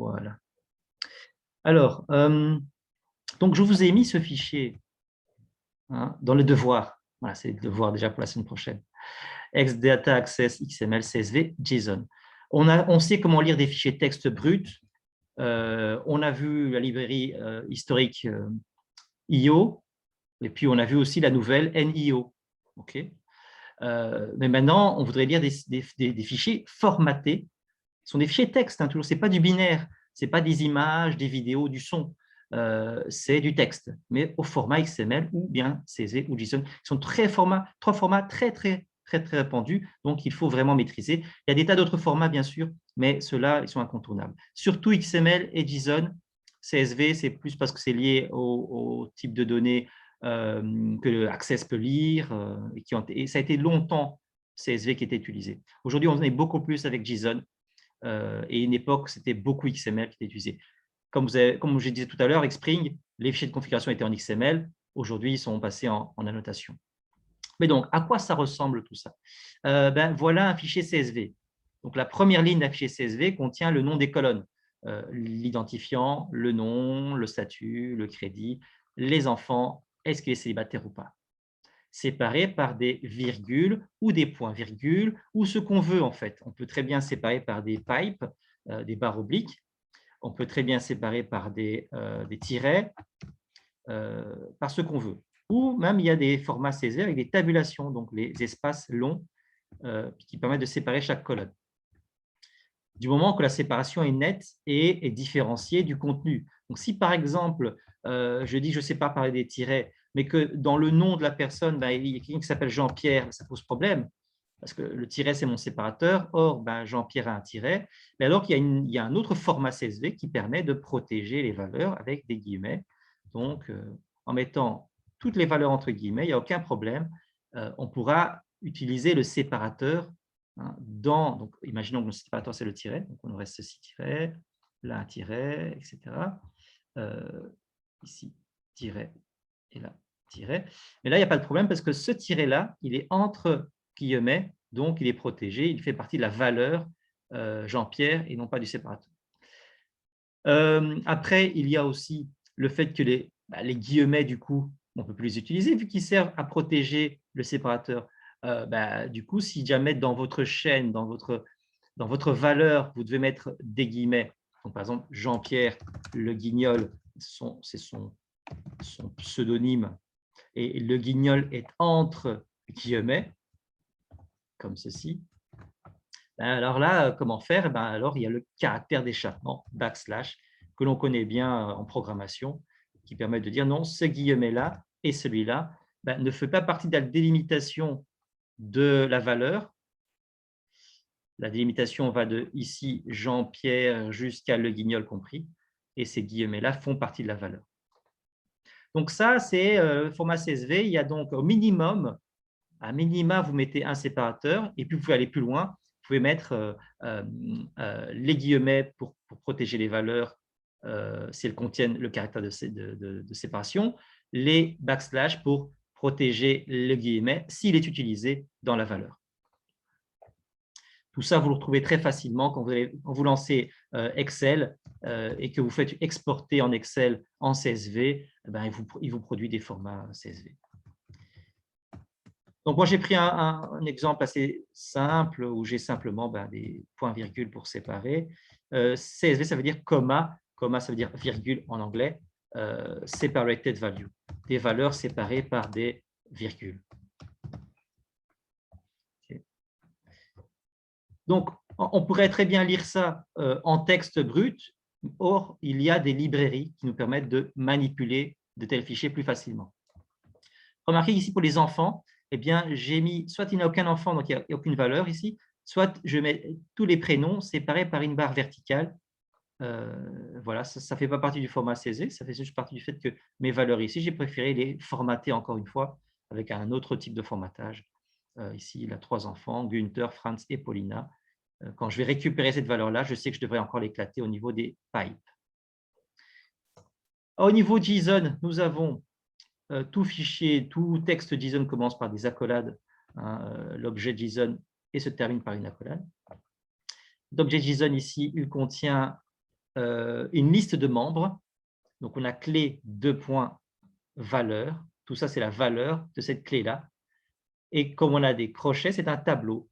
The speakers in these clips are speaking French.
Voilà. Alors, donc je vous ai mis ce fichier dans le devoir. Voilà, c'est le devoir déjà pour la semaine prochaine. Xdata Access XML CSV JSON. On sait comment lire des fichiers texte bruts. On a vu la librairie historique IO, et puis on a vu aussi la nouvelle NIO. Okay. Mais maintenant, on voudrait lire des fichiers formatés. Ce sont des fichiers texte, toujours. Ce n'est pas du binaire, ce n'est pas des images, des vidéos, du son. C'est du texte, mais au format XML ou bien CSV ou JSON. Ils sont trois formats très répandus, donc il faut vraiment maîtriser. Il y a des tas d'autres formats, bien sûr, mais ceux-là, ils sont incontournables. Surtout XML et JSON. CSV, c'est plus parce que c'est lié au type de données que Access peut lire, et ça a été longtemps CSV qui était utilisé. Aujourd'hui, on est beaucoup plus avec JSON, et une époque, c'était beaucoup XML qui était utilisé. Comme je disais tout à l'heure, avec Spring, les fichiers de configuration étaient en XML. Aujourd'hui, ils sont passés en annotation. Mais donc, à quoi ça ressemble tout ça? Voilà un fichier CSV. Donc, la première ligne d'un fichier CSV contient le nom des colonnes, l'identifiant, le nom, le statut, le crédit, les enfants, est-ce qu'il est célibataire ou pas, séparés par des virgules ou des points-virgules ou ce qu'on veut en fait. On peut très bien séparer par des pipes, des barres obliques. On peut très bien séparer par des tirets, par ce qu'on veut. Ou même, il y a des formats CSV avec des tabulations, donc les espaces longs qui permettent de séparer chaque colonne. Du moment que la séparation est nette et est différenciée du contenu. Donc, si par exemple, je dis que je sépare par des tirets, mais que dans le nom de la personne, il y a quelqu'un qui s'appelle Jean-Pierre, ça pose problème, parce que le tiret, c'est mon séparateur. Or, Jean-Pierre a un tiret. Mais alors qu'il y a un autre format CSV qui permet de protéger les valeurs avec des guillemets. Donc, en mettant toutes les valeurs entre guillemets, il n'y a aucun problème. On pourra utiliser le séparateur donc, imaginons que le séparateur, c'est le tiret. Donc, on aurait ceci tiret, là un tiret, etc. Ici, tiret, et là, tiret. Mais là, il n'y a pas de problème parce que ce tiret-là, il est entre guillemets, donc il est protégé, il fait partie de la valeur Jean-Pierre et non pas du séparateur. Après, il y a aussi le fait que les guillemets, du coup, on ne peut plus les utiliser vu qu'ils servent à protéger le séparateur. Du coup, si jamais dans votre chaîne, dans votre valeur, vous devez mettre des guillemets, donc par exemple, Jean-Pierre Le Guignol, c'est son pseudonyme, et Le Guignol est entre guillemets, comme ceci. Alors là, comment faire? Alors, il y a le caractère d'échappement, backslash, que l'on connaît bien en programmation, qui permet de dire non, ce guillemet-là et celui-là ne fait pas partie de la délimitation de la valeur. La délimitation va de ici Jean-Pierre jusqu'à Le Guignol compris, et ces guillemets-là font partie de la valeur. Donc ça, c'est le format CSV. Il y a donc au minimum, à minima, vous mettez un séparateur, et puis vous pouvez aller plus loin. Vous pouvez mettre les guillemets pour protéger les valeurs si elles contiennent le caractère de séparation, les backslash pour protéger le guillemet s'il est utilisé dans la valeur. Tout ça, vous le retrouvez très facilement quand vous lancez Excel et que vous faites exporter en Excel en CSV, il vous produit des formats CSV. Donc, moi, j'ai pris un exemple assez simple où j'ai simplement des points-virgules pour séparer. CSV, ça veut dire comma. Comma, ça veut dire virgule en anglais. Separated value. Des valeurs séparées par des virgules. Okay. Donc, on pourrait très bien lire ça en texte brut. Or, il y a des librairies qui nous permettent de manipuler de tels fichiers plus facilement. Remarquez ici pour les enfants, eh bien, j'ai mis, soit il n'y a aucun enfant, donc il n'y a aucune valeur ici, soit je mets tous les prénoms séparés par une barre verticale. Voilà, ça ne fait pas partie du format CSV, ça fait juste partie du fait que mes valeurs ici, j'ai préféré les formater encore une fois avec un autre type de formatage. Ici, il a 3 enfants, Günther, Franz et Paulina. Quand je vais récupérer cette valeur-là, je sais que je devrais encore l'éclater au niveau des pipes. Au niveau JSON, nous avons tout fichier, tout texte JSON commence par des accolades. L'objet JSON et se termine par une accolade. L'objet JSON ici, il contient une liste de membres. Donc, on a clé 2 points valeur. Tout ça, c'est la valeur de cette clé-là. Et comme on a des crochets, c'est un tableau.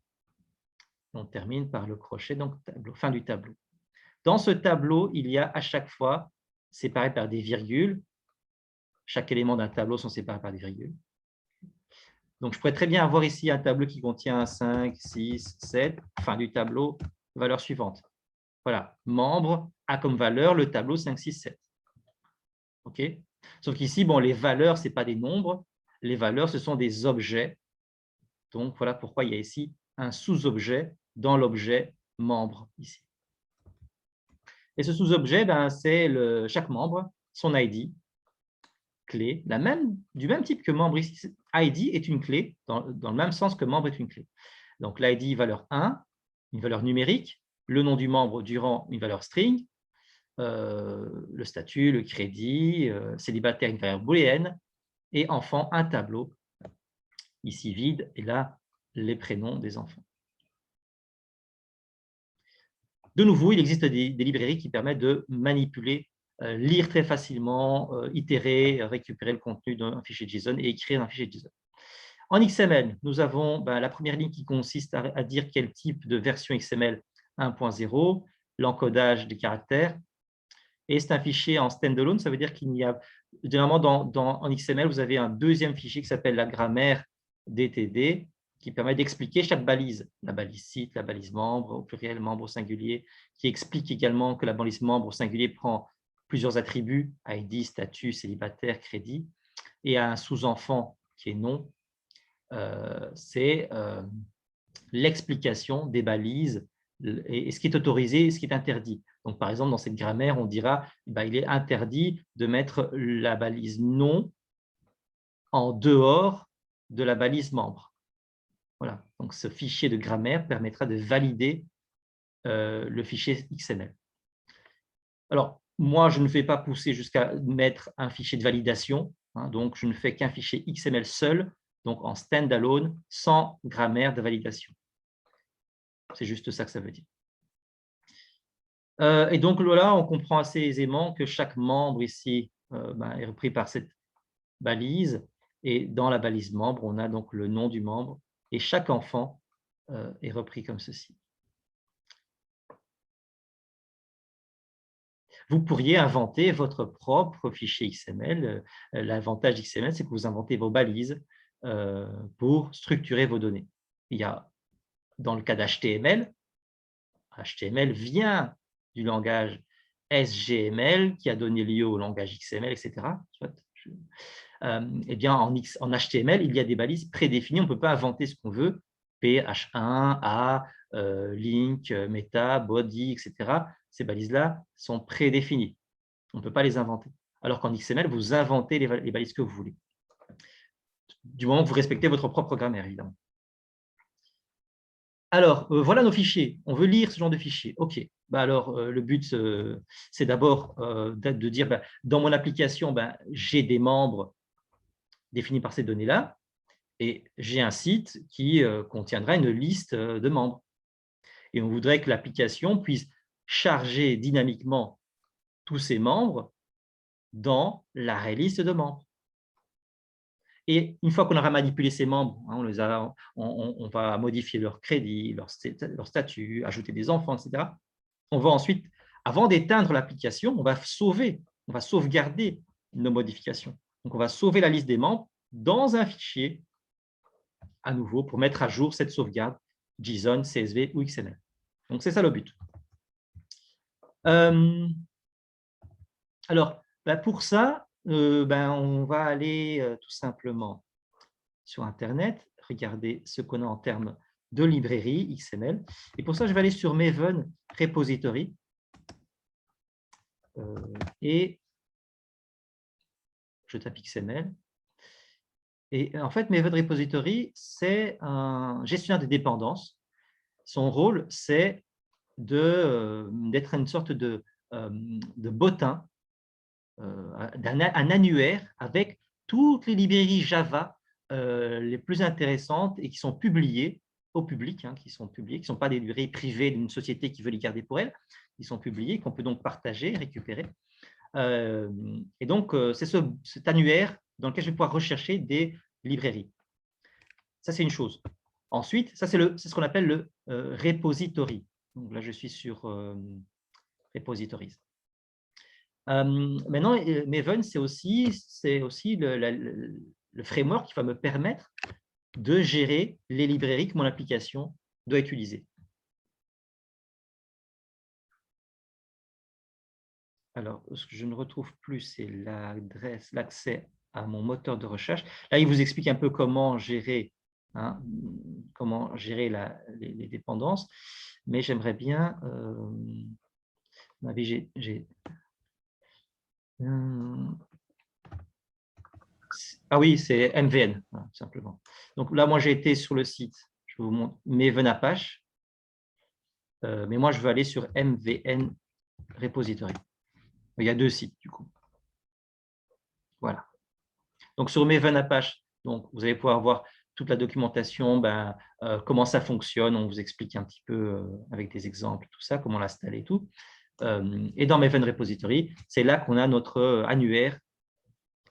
On termine par le crochet, donc tableau, fin du tableau. Dans ce tableau, il y a à chaque fois séparé par des virgules. Chaque élément d'un tableau sont séparés par des virgules. Donc, je pourrais très bien avoir ici un tableau qui contient 5, 6, 7, fin du tableau, valeur suivante. Voilà, membre a comme valeur le tableau 5, 6, 7. OK? Sauf qu'ici, bon, les valeurs, ce n'est pas des nombres. Les valeurs, ce sont des objets. Donc, voilà pourquoi il y a ici un sous-objet dans l'objet membre ici. Et ce sous-objet, ben, c'est chaque membre, son ID, clé, du même type que membre ici. ID est une clé, dans le même sens que membre est une clé. Donc, l'ID, valeur 1, une valeur numérique, le nom du membre durant une valeur string, le statut, le crédit, célibataire, une valeur booléenne, et enfant, un tableau, ici vide, et là, les prénoms des enfants. De nouveau, il existe des librairies qui permettent de manipuler, lire très facilement, itérer, récupérer le contenu d'un fichier JSON et écrire un fichier JSON. En XML, nous avons la première ligne qui consiste à dire quel type de version XML 1.0, l'encodage des caractères, et c'est un fichier en standalone, ça veut dire qu'il y a, généralement en XML, vous avez un deuxième fichier qui s'appelle la grammaire DTD, qui permet d'expliquer chaque balise, la balise site, la balise membre au pluriel, membre au singulier, qui explique également que la balise membre au singulier prend plusieurs attributs, ID, statut, célibataire, crédit, et un sous-enfant qui est nom. C'est l'explication des balises et ce qui est autorisé et ce qui est interdit. Donc, par exemple, dans cette grammaire, on dira il est interdit de mettre la balise nom en dehors de la balise membre. Voilà. Donc, ce fichier de grammaire permettra de valider le fichier XML. Alors, moi, je ne fais pas pousser jusqu'à mettre un fichier de validation. Donc, je ne fais qu'un fichier XML seul, donc en standalone, sans grammaire de validation. C'est juste ça que ça veut dire. Et donc là, on comprend assez aisément que chaque membre ici est repris par cette balise. Et dans la balise membre, on a donc le nom du membre. Et chaque enfant est repris comme ceci. Vous pourriez inventer votre propre fichier XML. L'avantage XML, c'est que vous inventez vos balises pour structurer vos données. Il y a, dans le cas d'HTML, HTML vient du langage SGML qui a donné lieu au langage XML, etc. Eh bien, en HTML, il y a des balises prédéfinies. On ne peut pas inventer ce qu'on veut. P, H1, A, link, meta, body, etc. Ces balises-là sont prédéfinies. On ne peut pas les inventer. Alors qu'en XML, vous inventez les balises que vous voulez. Du moment que vous respectez votre propre grammaire, évidemment. Alors, voilà nos fichiers. On veut lire ce genre de fichiers. OK. Alors, le but, c'est d'abord de dire, dans mon application, j'ai des membres définis par ces données-là, et j'ai un site qui contiendra une liste de membres. Et on voudrait que l'application puisse charger dynamiquement tous ces membres dans l'array liste de membres. Et une fois qu'on aura manipulé ces membres, on va modifier leur crédit, leur statut, ajouter des enfants, etc. On va ensuite, avant d'éteindre l'application, on va sauvegarder nos modifications. Donc, on va sauver la liste des membres dans un fichier, à nouveau, pour mettre à jour cette sauvegarde JSON, CSV ou XML. Donc, c'est ça le but. Alors, pour ça, on va aller tout simplement sur Internet, regarder ce qu'on a en termes de librairie XML. Et pour ça, je vais aller sur Maven Repository et je tape XML. Et en fait, Maven Repository, c'est un gestionnaire de dépendances. Son rôle, c'est d'être une sorte de bottin, un annuaire avec toutes les librairies Java les plus intéressantes et qui sont publiées au public, qui sont publiées, qui ne sont pas des librairies privées d'une société qui veut les garder pour elle, qui sont publiés, qu'on peut donc partager, récupérer. Et donc, c'est cet annuaire dans lequel je vais pouvoir rechercher des librairies. Ça, c'est une chose. Ensuite, ça, c'est ce qu'on appelle le repository. Donc là, je suis sur repositories. Maintenant, Maven, c'est aussi le framework qui va me permettre de gérer les librairies que mon application doit utiliser. Alors, ce que je ne retrouve plus, c'est l'adresse, l'accès à mon moteur de recherche. Là, il vous explique un peu comment gérer, les dépendances, mais j'aimerais bien… ah oui, c'est MVN, tout simplement. Donc là, moi, j'ai été sur le site, je vous montre Maven Apache, mais moi, je veux aller sur MVN Repository. Il y a 2 sites, du coup. Voilà. Donc, sur Maven Apache, donc, vous allez pouvoir voir toute la documentation, comment ça fonctionne. On vous explique un petit peu avec des exemples, tout ça, comment l'installer et tout. Et dans Maven Repository, c'est là qu'on a notre annuaire.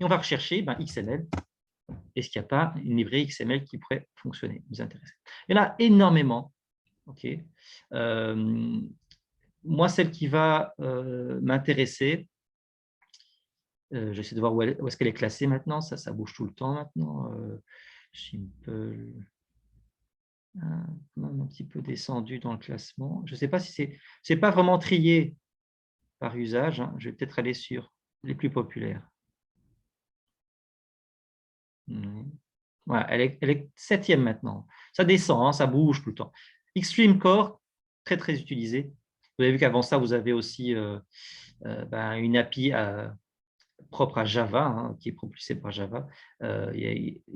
Et on va rechercher XML. Est-ce qu'il n'y a pas une librairie XML qui pourrait fonctionner, nous intéresser? Il y en a énormément. Okay. Moi, celle qui va m'intéresser, j'essaie de voir où est-ce qu'elle est classée maintenant. Ça bouge tout le temps maintenant. Simple, un petit peu descendu dans le classement. Je ne sais pas si c'est pas vraiment trié par usage. Je vais peut-être aller sur les plus populaires. Voilà, elle est 7e maintenant. Ça descend, ça bouge tout le temps. Extreme Core, très très utilisé. Vous avez vu qu'avant ça, vous avez aussi une API propre à Java, qui est propulsée par Java.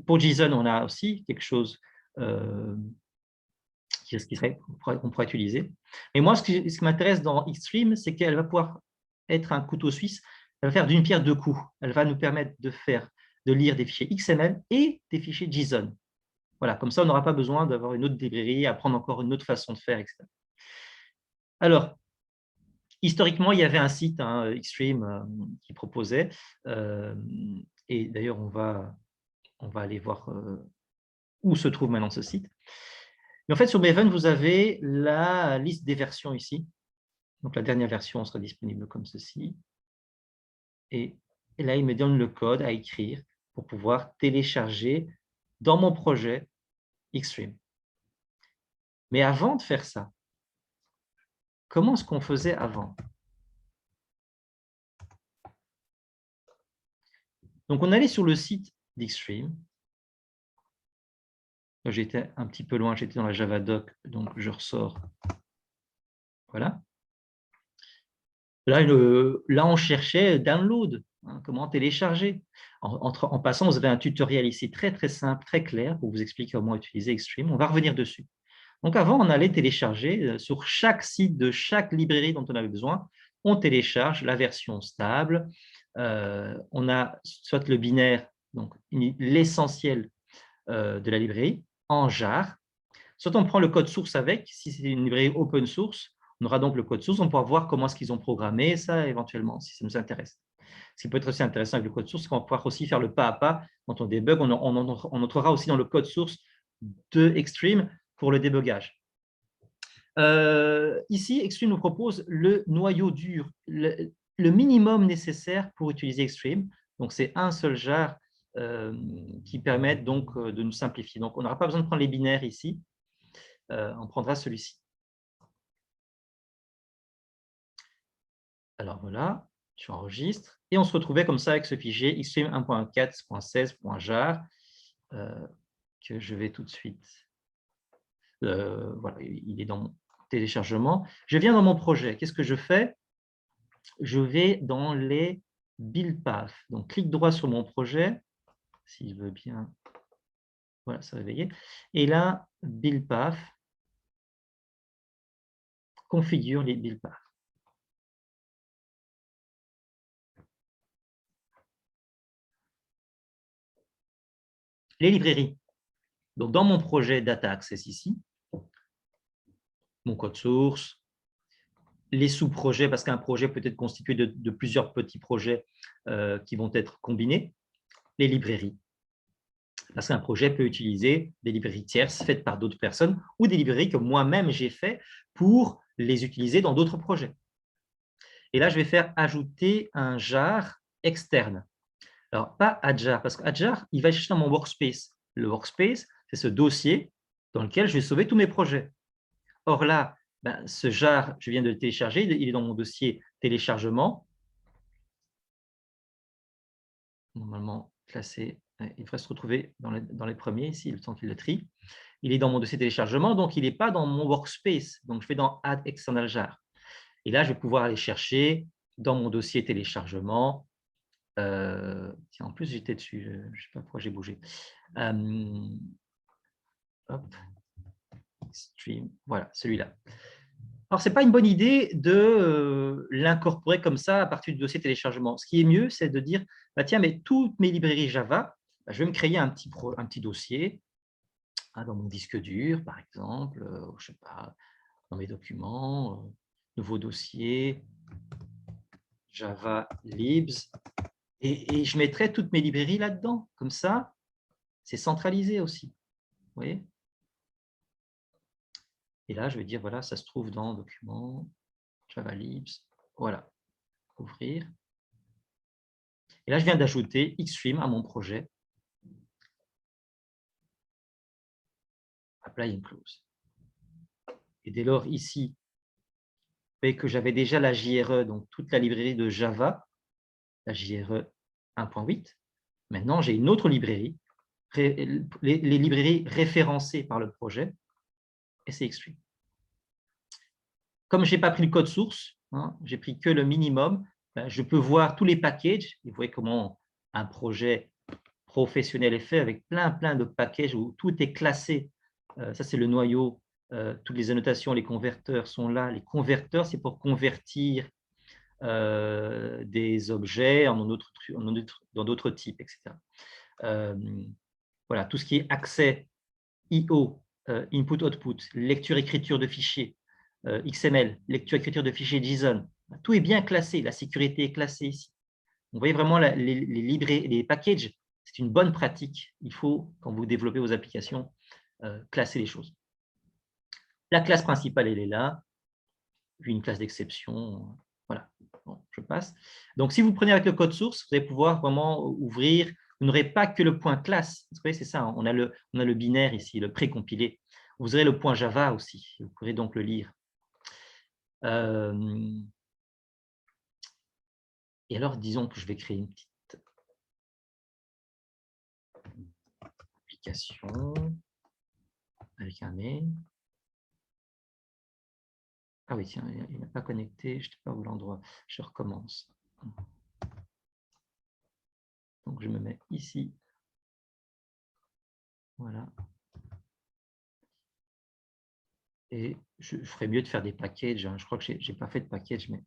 Pour JSON, on a aussi quelque chose qu'on pourrait utiliser. Mais moi, ce qui m'intéresse dans Extreme, c'est qu'elle va pouvoir être un couteau suisse. Elle va faire d'une pierre deux coups. Elle va nous permettre de lire des fichiers XML et des fichiers JSON. Voilà, comme ça, on n'aura pas besoin d'avoir une autre librairie, apprendre encore une autre façon de faire, etc. Alors, historiquement, il y avait un site, Extreme, qui proposait, et d'ailleurs, on va aller voir où se trouve maintenant ce site. Mais en fait, sur Maven, vous avez la liste des versions ici. Donc, la dernière version sera disponible comme ceci. Et là, il me donne le code à écrire pour pouvoir télécharger dans mon projet Extreme. Mais avant de faire ça, comment est-ce qu'on faisait avant? Donc, on allait sur le site d'Extreme. J'étais un petit peu loin, j'étais dans la Javadoc, donc je ressors. Voilà. Là, on cherchait download, comment télécharger. En passant, vous avez un tutoriel ici très très simple, très clair, pour vous expliquer comment utiliser Extreme. On va revenir dessus. Donc avant, on allait télécharger sur chaque site de chaque librairie dont on avait besoin. On télécharge la version stable. On a soit le binaire, donc l'essentiel de la librairie, en jar. Soit on prend le code source avec, si c'est une librairie open source, on aura donc le code source, on pourra voir comment est-ce qu'ils ont programmé ça éventuellement, si ça nous intéresse. Ce qui peut être aussi intéressant avec le code source, c'est qu'on va pouvoir aussi faire le pas à pas. Quand on débug, on entrera aussi dans le code source de Extreme pour le débugage. Ici, Extreme nous propose le noyau dur, le minimum nécessaire pour utiliser Extreme. Donc, c'est un seul jar qui permet donc de nous simplifier. Donc, on n'aura pas besoin de prendre les binaires ici. On prendra celui-ci. Alors voilà, tu enregistres. Et on se retrouvait comme ça avec ce fichier Extreme 1.4.16.jar que je vais tout de suite. Voilà, il est dans mon téléchargement. Je viens dans mon projet. Qu'est-ce que je fais? Je vais dans les build paths. Donc, clique droit sur mon projet, s'il veut bien. Voilà, ça réveillé. Et là, build path, configure les build paths. Les librairies. Donc, dans mon projet Data Access ici, mon code source, les sous-projets, parce qu'un projet peut être constitué de plusieurs petits projets qui vont être combinés, les librairies. Parce qu'un projet peut utiliser des librairies tierces faites par d'autres personnes ou des librairies que moi-même j'ai fait pour les utiliser dans d'autres projets. Et là, je vais faire ajouter un jar externe. Alors, pas adjar, parce qu'adjar, il va chercher dans mon workspace. Le workspace, c'est ce dossier dans lequel je vais sauver tous mes projets. Or là, ce jar, je viens de le télécharger, il est dans mon dossier téléchargement. Normalement classé, il devrait se retrouver dans les premiers ici, le temps qu'il le trie. Il est dans mon dossier téléchargement, donc il n'est pas dans mon workspace. Donc, je vais dans Add External Jar. Et là, je vais pouvoir aller chercher dans mon dossier téléchargement. Tiens, en plus, j'étais dessus, je ne sais pas pourquoi j'ai bougé. Hop, Stream, voilà, celui-là. Alors, ce n'est pas une bonne idée de l'incorporer comme ça à partir du dossier téléchargement. Ce qui est mieux, c'est de dire, tiens, mais toutes mes librairies Java, je vais me créer un petit dossier dans mon disque dur, par exemple, je sais pas, dans mes documents, nouveau dossier, Java libs, et je mettrai toutes mes librairies là-dedans. Comme ça, c'est centralisé aussi. Vous voyez? Et là, je vais dire, voilà, ça se trouve dans documents, Java libs, voilà, ouvrir. Et là, je viens d'ajouter Xstream à mon projet. Apply and close. Et dès lors, ici, vous voyez que j'avais déjà la JRE, donc toute la librairie de Java, la JRE 1.8. Maintenant, j'ai une autre librairie, les librairies référencées par le projet, et c'est Xstream. Comme je n'ai pas pris le code source, j'ai pris que le minimum, je peux voir tous les packages. Vous voyez comment un projet professionnel est fait avec plein de packages où tout est classé. Ça, c'est le noyau. Toutes les annotations, les converteurs sont là. Les converteurs, c'est pour convertir des objets dans d'autres types, etc. Voilà, tout ce qui est accès I/O, input-output, lecture-écriture de fichiers, XML, lecture-écriture de fichiers JSON, tout est bien classé. La sécurité est classée ici. Vous voyez vraiment les packages, c'est une bonne pratique. Il faut, quand vous développez vos applications, classer les choses. La classe principale, elle est là, puis une classe d'exception. Voilà, bon, je passe. Donc, si vous prenez avec le code source, vous allez pouvoir vraiment ouvrir. Vous n'aurez pas que le point classe. Vous voyez, c'est ça, on a le binaire ici, le précompilé. Vous aurez le point Java aussi. Vous pourrez donc le lire. Et alors, disons que je vais créer une petite application avec un mail. Ah oui, tiens, il n'est pas connecté, je ne sais pas où l'endroit. Je recommence. Donc, je me mets ici. Voilà. Et je ferais mieux de faire des packages. Je crois que je n'ai pas fait de package, mais…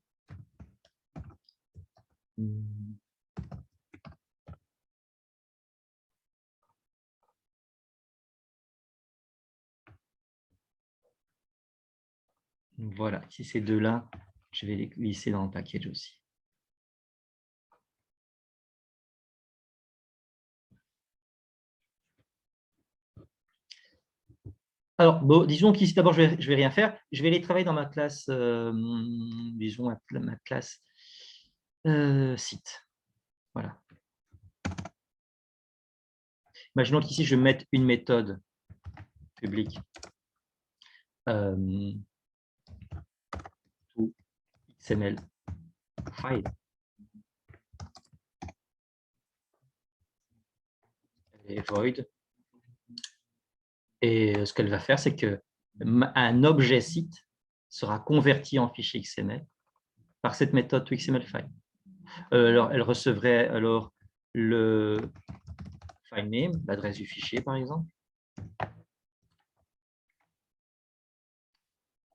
Voilà, ici, ces deux-là, je vais les glisser dans le package aussi. Alors, bon, disons qu'ici, d'abord, je vais rien faire. Je vais aller travailler dans ma classe, disons, ma classe site. Voilà. Imaginons qu'ici, je mette une méthode publique. XML file. Et void. Et ce qu'elle va faire, c'est qu'un objet site sera converti en fichier XML par cette méthode toXMLFile. Alors, elle recevrait alors le file name, l'adresse du fichier, par exemple.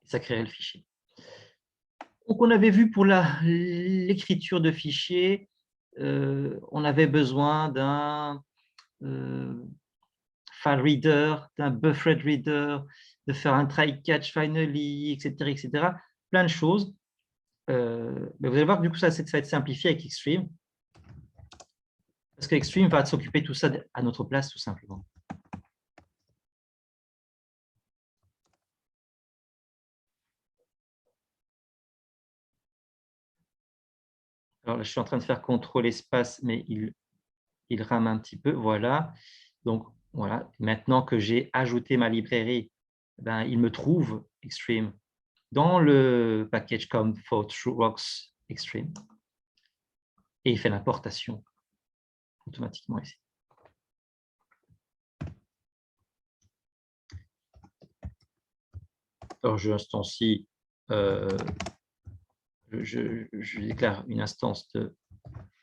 Et ça créerait le fichier. Donc, on avait vu pour l'écriture de fichiers, on avait besoin d'un file reader, d'un buffered reader, de faire un try catch finally, etc., etc. Plein de choses. mais vous allez voir que du coup, ça va être simplifié avec Extreme. Parce que Extreme va s'occuper de tout ça à notre place, tout simplement. Alors là, je suis en train de faire contrôle espace, mais il rame un petit peu. Voilà. Donc, voilà. Maintenant que j'ai ajouté ma librairie, ben, il me trouve Extreme dans le package comme ThruRocks Extreme et il fait l'importation automatiquement ici. Alors, je instancie, je déclare une instance de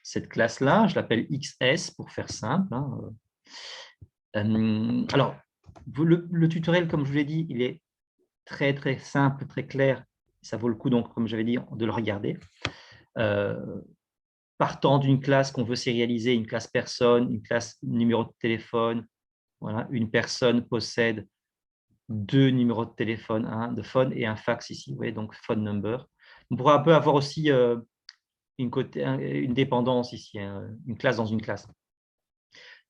cette classe-là, je l'appelle XS pour faire simple. Alors, le tutoriel, comme je vous l'ai dit, il est très, très simple, très clair. Ça vaut le coup, donc, comme j'avais dit, de le regarder. Partant d'une classe qu'on veut sérialiser, une classe personne, une classe numéro de téléphone. Voilà, une personne possède 2 numéros de téléphone, un de phone et un fax ici, vous voyez, donc phone number. On pourra un peu avoir aussi une dépendance ici, une classe dans une classe.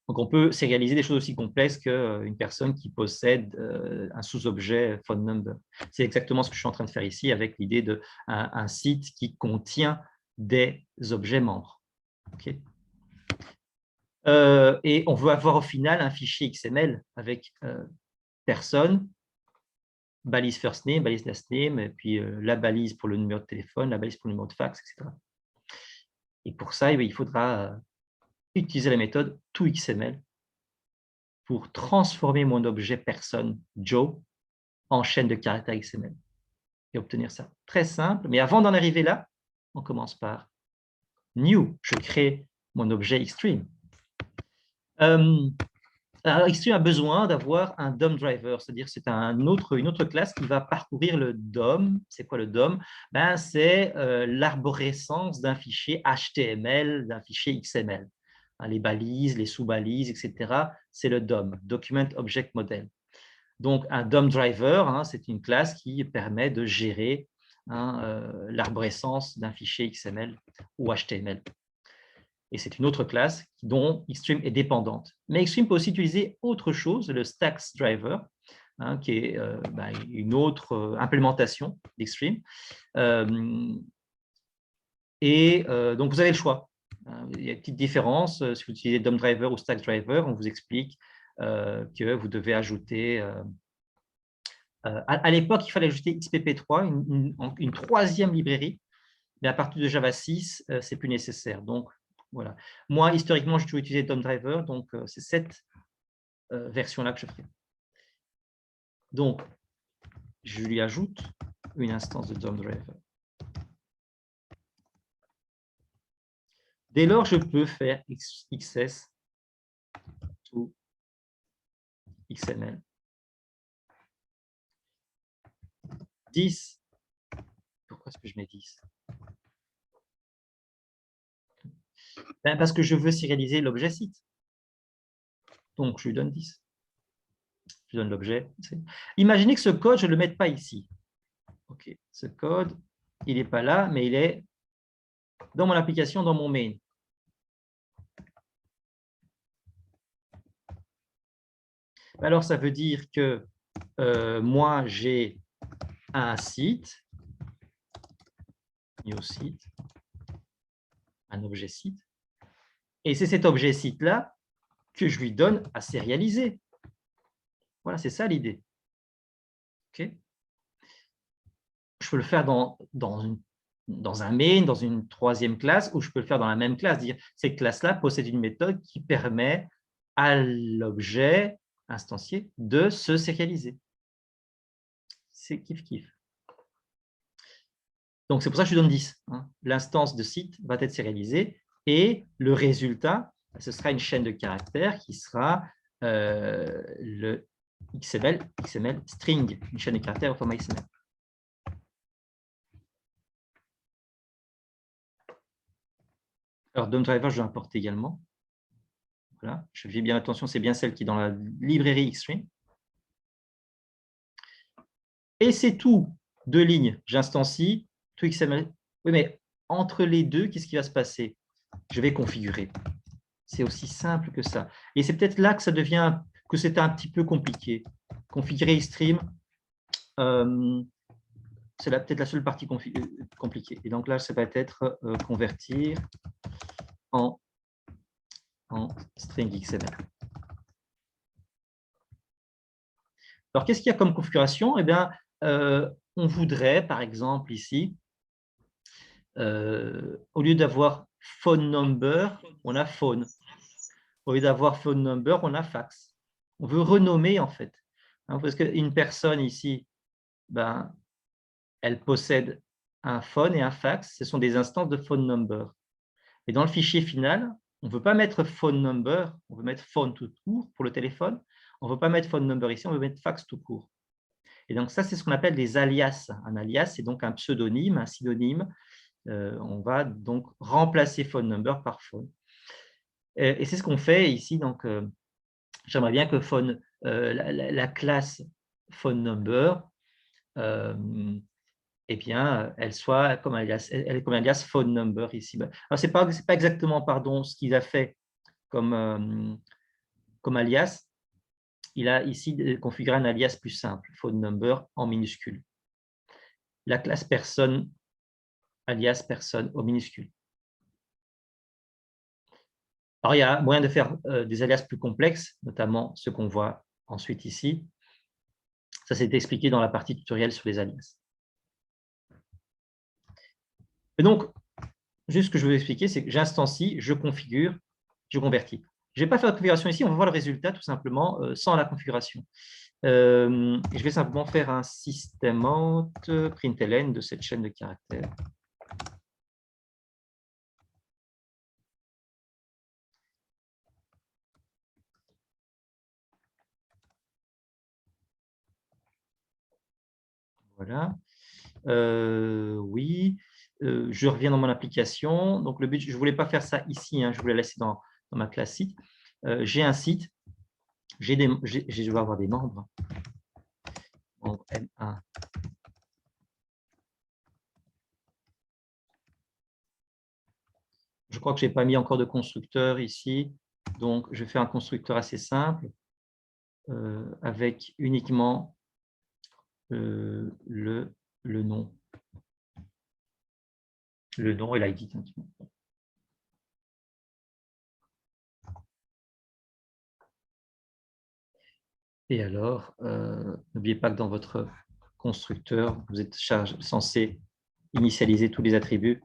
Donc, on peut sérialiser des choses aussi complexes qu'une personne qui possède un sous-objet phone number. C'est exactement ce que je suis en train de faire ici avec l'idée d'un site qui contient des objets membres. Okay. Et on veut avoir au final un fichier XML avec personne, balise first name, balise last name, et puis la balise pour le numéro de téléphone, la balise pour le numéro de fax, etc. Et pour ça, il faudra utiliser la méthode toXML pour transformer mon objet personne, Joe, en chaîne de caractères XML et obtenir ça. Très simple, mais avant d'en arriver là, on commence par New. Je crée mon objet Extreme. Alors, Extreme a besoin d'avoir un DOM driver, c'est-à-dire c'est une autre classe qui va parcourir le DOM. C'est quoi le DOM? Ben, c'est l'arborescence d'un fichier HTML, d'un fichier XML. Les balises, les sous-balises, etc. C'est le DOM, Document Object Model. Donc, un DOM driver, c'est une classe qui permet de gérer l'arborescence d'un fichier XML ou HTML. Et c'est une autre classe dont Extreme est dépendante. Mais Extreme peut aussi utiliser autre chose, le Stacks driver, qui est une autre implémentation d'Extreme. Donc, vous avez le choix. Il y a une petite différence. Si vous utilisez DOM driver ou Stacks driver, on vous explique que vous devez ajouter… à l'époque, il fallait ajouter XPP3, une troisième librairie, mais à partir de Java 6, ce n'est plus nécessaire. Donc, voilà. Moi, historiquement, j'ai toujours utilisé DOM driver, donc c'est cette version-là que je ferai. Donc, je lui ajoute une instance de DOM driver. Dès lors, je peux faire XS to XML. 10. Pourquoi est-ce que je mets 10? Ben, parce que je veux serialiser l'objet site. Donc, je lui donne 10. Je donne l'objet. Imaginez que ce code, je ne le mette pas ici. OK. Ce code, il n'est pas là, mais il est dans mon application, dans mon main. Alors, ça veut dire que moi, j'ai un site, new site, un objet site, et c'est cet objet site-là que je lui donne à sérialiser. Voilà, c'est ça l'idée. OK. Je peux le faire dans un main, dans une troisième classe, ou je peux le faire dans la même classe. Dire cette classe-là possède une méthode qui permet à l'objet instancié de se sérialiser. C'est kiff-kiff. Donc, c'est pour ça que je donne 10. L'instance de site va être sérialisée et le résultat, ce sera une chaîne de caractères qui sera le XML string, une chaîne de caractères au format XML. Alors, DOM driver, je vais importer également. Voilà, je fais bien attention, c'est bien celle qui est dans la librairie Extreme. Et c'est tout, 2 lignes. J'instancie toXML Oui, mais entre les deux, qu'est-ce qui va se passer? Je vais configurer. C'est aussi simple que ça. Et c'est peut-être là que ça devient, que c'est un petit peu compliqué. Configurer iStream, c'est peut-être la seule partie compliquée. Et donc là, ça va être convertir en string XML. Alors, qu'est-ce qu'il y a comme configuration? Eh bien, on voudrait, par exemple, ici, au lieu d'avoir phone number, on a phone. Au lieu d'avoir phone number, on a fax. On veut renommer, en fait. Hein, parce qu'une personne ici, ben, elle possède un phone et un fax. Ce sont des instances de phone number. Et dans le fichier final, on ne veut pas mettre phone number, on veut mettre phone tout court pour le téléphone. On ne veut pas mettre phone number ici, on veut mettre fax tout court. Et donc ça, c'est ce qu'on appelle des alias. Un alias, c'est donc un pseudonyme, un synonyme. On va donc remplacer phone number par phone. Et c'est ce qu'on fait ici. Donc, j'aimerais bien que phone, la classe phone number, eh bien, elle soit comme alias, elle est comme alias phone number ici. Alors, ce n'est pas exactement pardon, ce qu'il a fait comme alias. Il a ici configuré un alias plus simple, phone number en minuscule. La classe personne, alias personne au minuscule. Alors, il y a moyen de faire des alias plus complexes, notamment ce qu'on voit ensuite ici. Ça, c'est expliqué dans la partie tutoriel sur les alias. Et donc, juste ce que je veux expliquer, c'est que j'instancie, je configure, je convertis. Je ne vais pas faire de configuration ici, on va voir le résultat tout simplement sans la configuration. Je vais simplement faire un system out println de cette chaîne de caractères. Voilà. Oui, je reviens dans mon application. Donc, le but, je ne voulais pas faire ça ici, hein, je voulais laisser dans ma classe site. J'ai un site, je dois avoir des membres. Donc, M1. Je crois que je n'ai pas mis encore de constructeur ici. Donc, je fais un constructeur assez simple avec uniquement le nom. Le nom et l'ID. Et alors, n'oubliez pas que dans votre constructeur, vous êtes censé initialiser tous les attributs.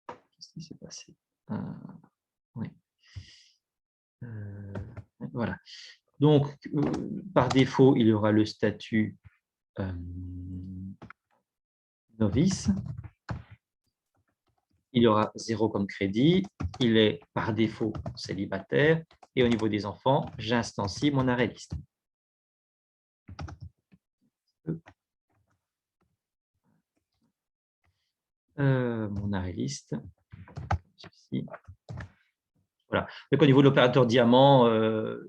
Qu'est-ce qui s'est passé? Oui. Voilà. Donc, par défaut, il y aura le statut novice. Il y aura 0 comme crédit. Il est par défaut célibataire. Et au niveau des enfants, j'instancie mon arrêt liste. Mon arrêt liste. Ceci. Voilà. Donc, au niveau de l'opérateur diamant,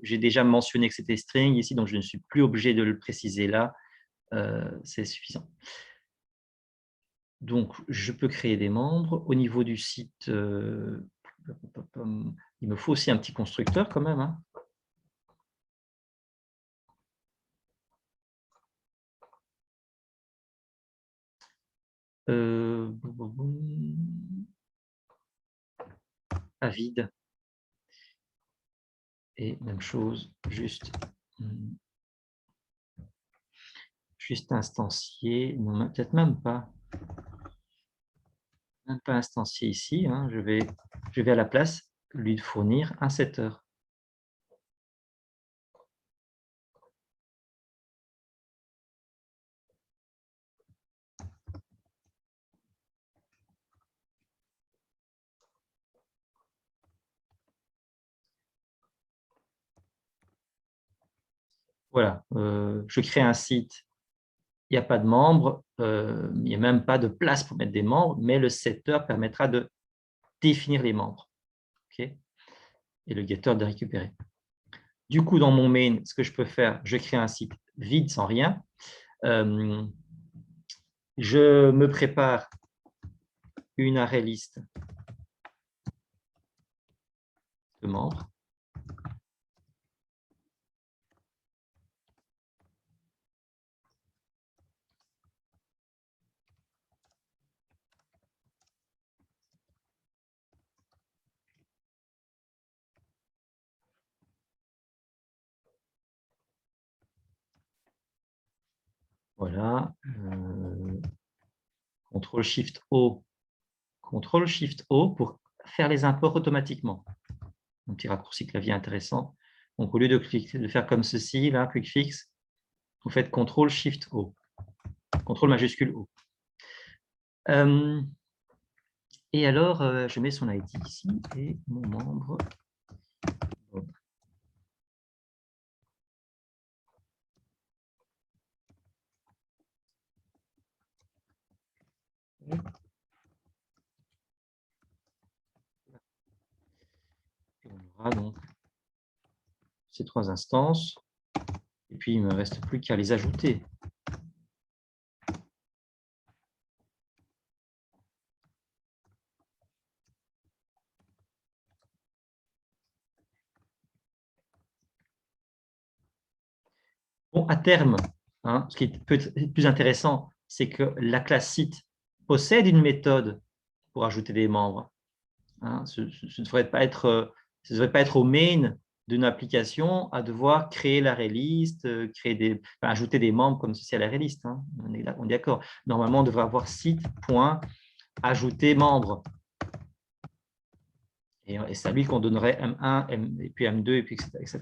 j'ai déjà mentionné que c'était string ici, donc je ne suis plus obligé de le préciser là. C'est suffisant. Donc, je peux créer des membres. Au niveau du site, il me faut aussi un petit constructeur quand même. Hein. À vide. Et même chose, juste instancier. Non, peut-être même pas. Même pas instancier ici. Hein. Je vais à la place lui fournir un setter. Voilà, je crée un site il n'y a pas de membres, il n'y a même pas de place pour mettre des membres, mais le setter permettra de définir les membres. Okay, et le getter de récupérer. Du coup, dans mon main, ce que je peux faire, je crée un site vide sans rien. Je me prépare une array list de membres. Voilà. CTRL-SHIFT-O. CTRL-SHIFT-O pour faire les imports automatiquement. Un petit raccourci clavier intéressant. Donc, au lieu de faire comme ceci, là, Quick Fix, vous faites CTRL-SHIFT-O. CTRL majuscule O. Et alors, je mets son ID ici et mon membre. Et on aura donc ces 3 instances. Et puis, il ne me reste plus qu'à les ajouter. Bon, à terme, hein, ce qui peut être plus intéressant, c'est que la classe site possède une méthode pour ajouter des membres. Hein, ce ne devrait pas être au main d'une application à devoir créer l'array list, ajouter des membres comme ceci à l'array list. Hein. On est d'accord. Normalement, on devrait avoir site.ajouter membre. Et c'est à lui qu'on donnerait M1, et puis M2, et puis etc.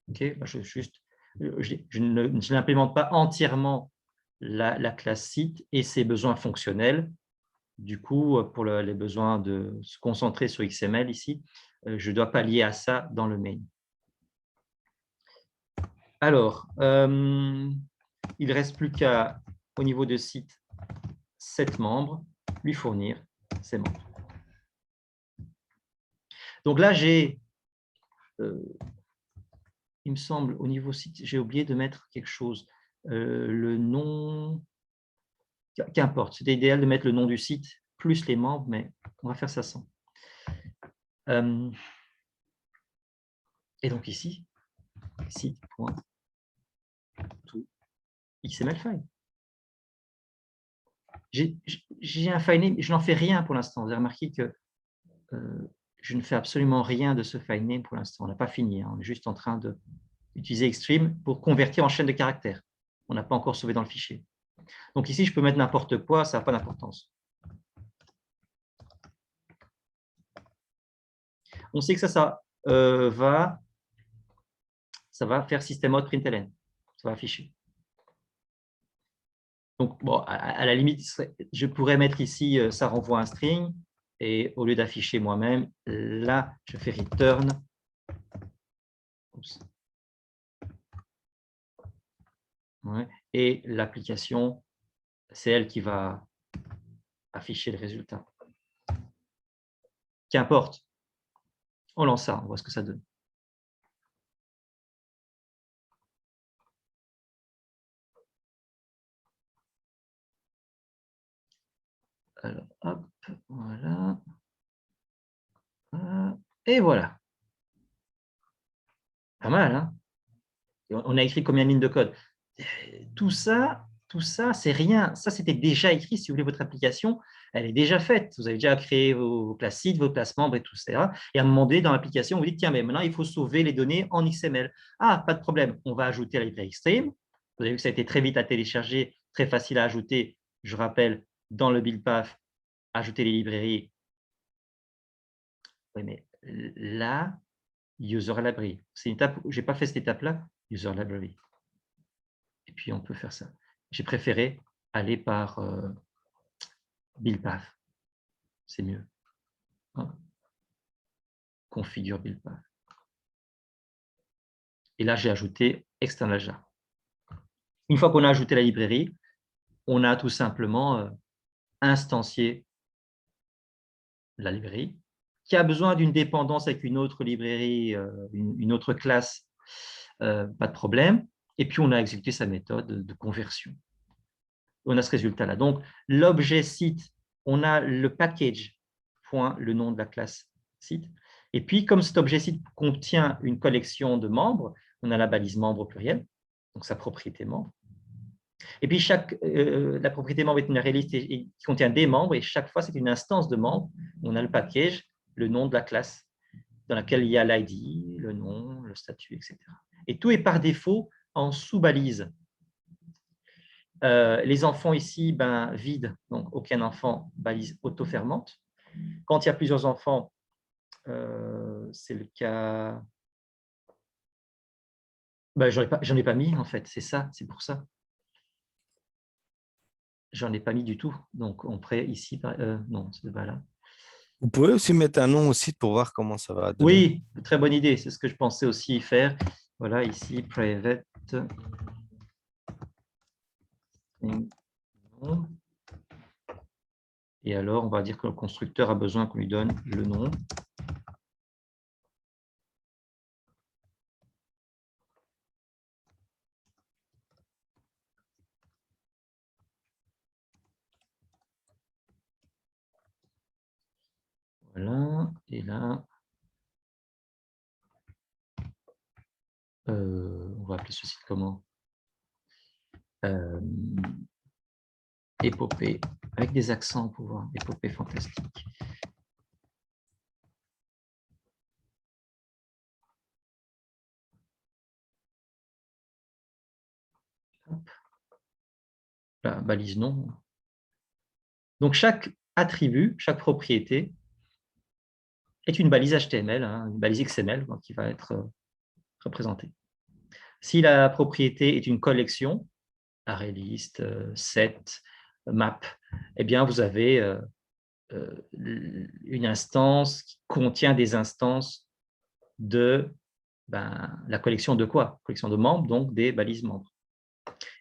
Okay, je n'implémente pas entièrement la classe site et ses besoins fonctionnels. Du coup, pour les besoins de se concentrer sur XML ici, je dois pallier à ça dans le main. Alors, il ne reste plus qu'à, au niveau de site, 7 membres, lui fournir ces membres. Donc là, j'ai, il me semble, au niveau site, j'ai oublié de mettre quelque chose. Le nom, qu'importe, c'était idéal de mettre le nom du site plus les membres, mais on va faire ça sans. Et donc ici, site.toXML file. J'ai un file name, je n'en fais rien pour l'instant. Vous avez remarqué que je ne fais absolument rien de ce file name pour l'instant. On n'a pas fini, hein. On est juste en train d'utiliser Extreme pour convertir en chaîne de caractères. On n'a pas encore sauvé dans le fichier. Donc ici, je peux mettre n'importe quoi, ça n'a pas d'importance. On sait que ça va faire system.out.println. Ça va afficher. Donc, bon, à la limite, je pourrais mettre ici, ça renvoie un string, et au lieu d'afficher moi-même, là, je fais return. Oups. Ouais, et l'application, c'est elle qui va afficher le résultat. Qu'importe. On lance ça, on voit ce que ça donne. Alors, hop, voilà. Et voilà. Pas mal, hein? On a écrit combien de lignes de code? Tout ça, c'est rien. Ça, c'était déjà écrit. Si vous voulez, votre application, elle est déjà faite. Vous avez déjà créé vos classes sites, vos classes membres et tout ça. Et à un moment donné, dans l'application, vous dites, tiens, mais maintenant, il faut sauver les données en XML. Ah, pas de problème. On va ajouter la librairie Extreme. Vous avez vu que ça a été très vite à télécharger, très facile à ajouter. Je rappelle, dans le build path, ajouter les librairies. Oui, mais là, user library. C'est une étape, je n'ai pas fait cette étape-là, user library. Et puis, on peut faire ça. J'ai préféré aller par build path. C'est mieux. Hein. Configure build path. Et là, j'ai ajouté external jar. Une fois qu'on a ajouté la librairie, on a tout simplement instancié la librairie, qui a besoin d'une dépendance avec une autre librairie, une autre classe, pas de problème. Et puis, on a exécuté sa méthode de conversion. On a ce résultat-là. Donc, l'objet site, on a le package, point, le nom de la classe site. Et puis, comme cet objet site contient une collection de membres, on a la balise membre au pluriel, donc sa propriété membre. Et puis, la propriété membre est une array list qui contient des membres, et chaque fois, c'est une instance de membres. On a le package, le nom de la classe, dans laquelle il y a l'ID, le nom, le statut, etc. Et tout est par défaut en sous-balise. Les enfants ici, vide, donc aucun enfant, balise auto-fermante. Quand il y a plusieurs enfants, c'est le cas… j'en ai pas mis, en fait, c'est ça, c'est pour ça. J'en ai pas mis du tout. Donc, on pourrait ici… non, c'est pas là. Vous pouvez aussi mettre un nom au site pour voir comment ça va donner. Oui, très bonne idée, c'est ce que je pensais aussi faire. Voilà, ici, private… Et alors, on va dire que le constructeur a besoin qu'on lui donne le nom. Voilà, et là, on va appeler ce site comment? Épopée, avec des accents pour voir, épopée fantastique. Hop. La balise nom. Donc, chaque attribut, chaque propriété est une balise HTML, une balise XML qui va être représentée. Si la propriété est une collection, array list, set, map, eh bien, vous avez une instance qui contient des instances de la collection de quoi? Collection de membres, donc des balises membres.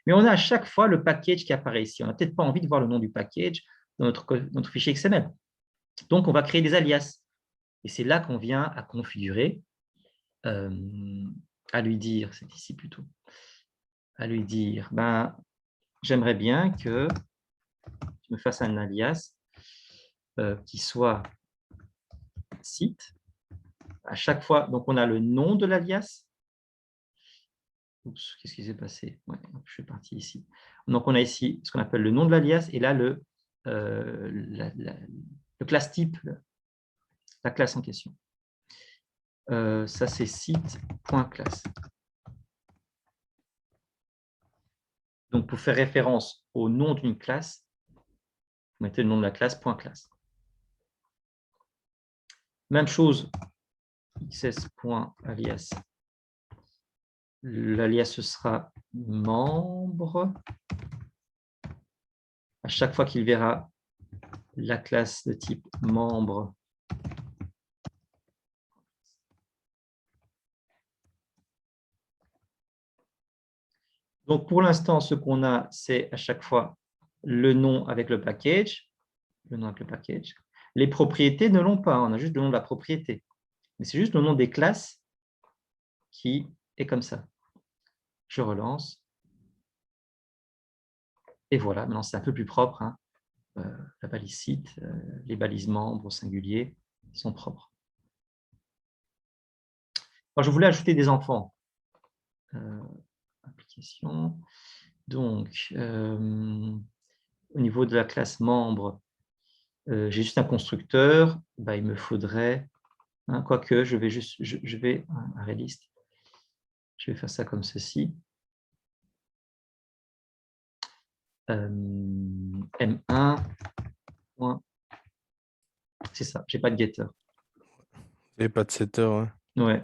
Mais on a à chaque fois le package qui apparaît ici. On n'a peut-être pas envie de voir le nom du package dans notre fichier XML. Donc, on va créer des alias. Et c'est là qu'on vient à configurer, à lui dire, c'est ici plutôt, à lui dire, j'aimerais bien que tu me fasses un alias qui soit site. À chaque fois, donc on a le nom de l'alias. Oups, qu'est-ce qui s'est passé? Ouais, je suis parti ici. Donc, on a ici ce qu'on appelle le nom de l'alias et là, le classe type, la classe en question. Ça, c'est site.classe. Donc, pour faire référence au nom d'une classe, vous mettez le nom de la classe, .classe. Même chose, xs.alias. L'alias, ce sera membre. À chaque fois qu'il verra la classe de type membre, donc, pour l'instant, ce qu'on a, c'est à chaque fois le nom avec le package. Le nom avec le package. Les propriétés ne l'ont pas, on a juste le nom de la propriété. Mais c'est juste le nom des classes qui est comme ça. Je relance. Et voilà, maintenant c'est un peu plus propre. La balise site, les balises membres au singulier sont propres. Alors, je voulais ajouter des enfants. Application. Donc, au niveau de la classe membre, j'ai juste un constructeur. Il me faudrait, quoique, je vais array list. Je vais faire ça comme ceci. M1. C'est ça, j'ai pas de getter. Et pas de setter, ouais. Ouais.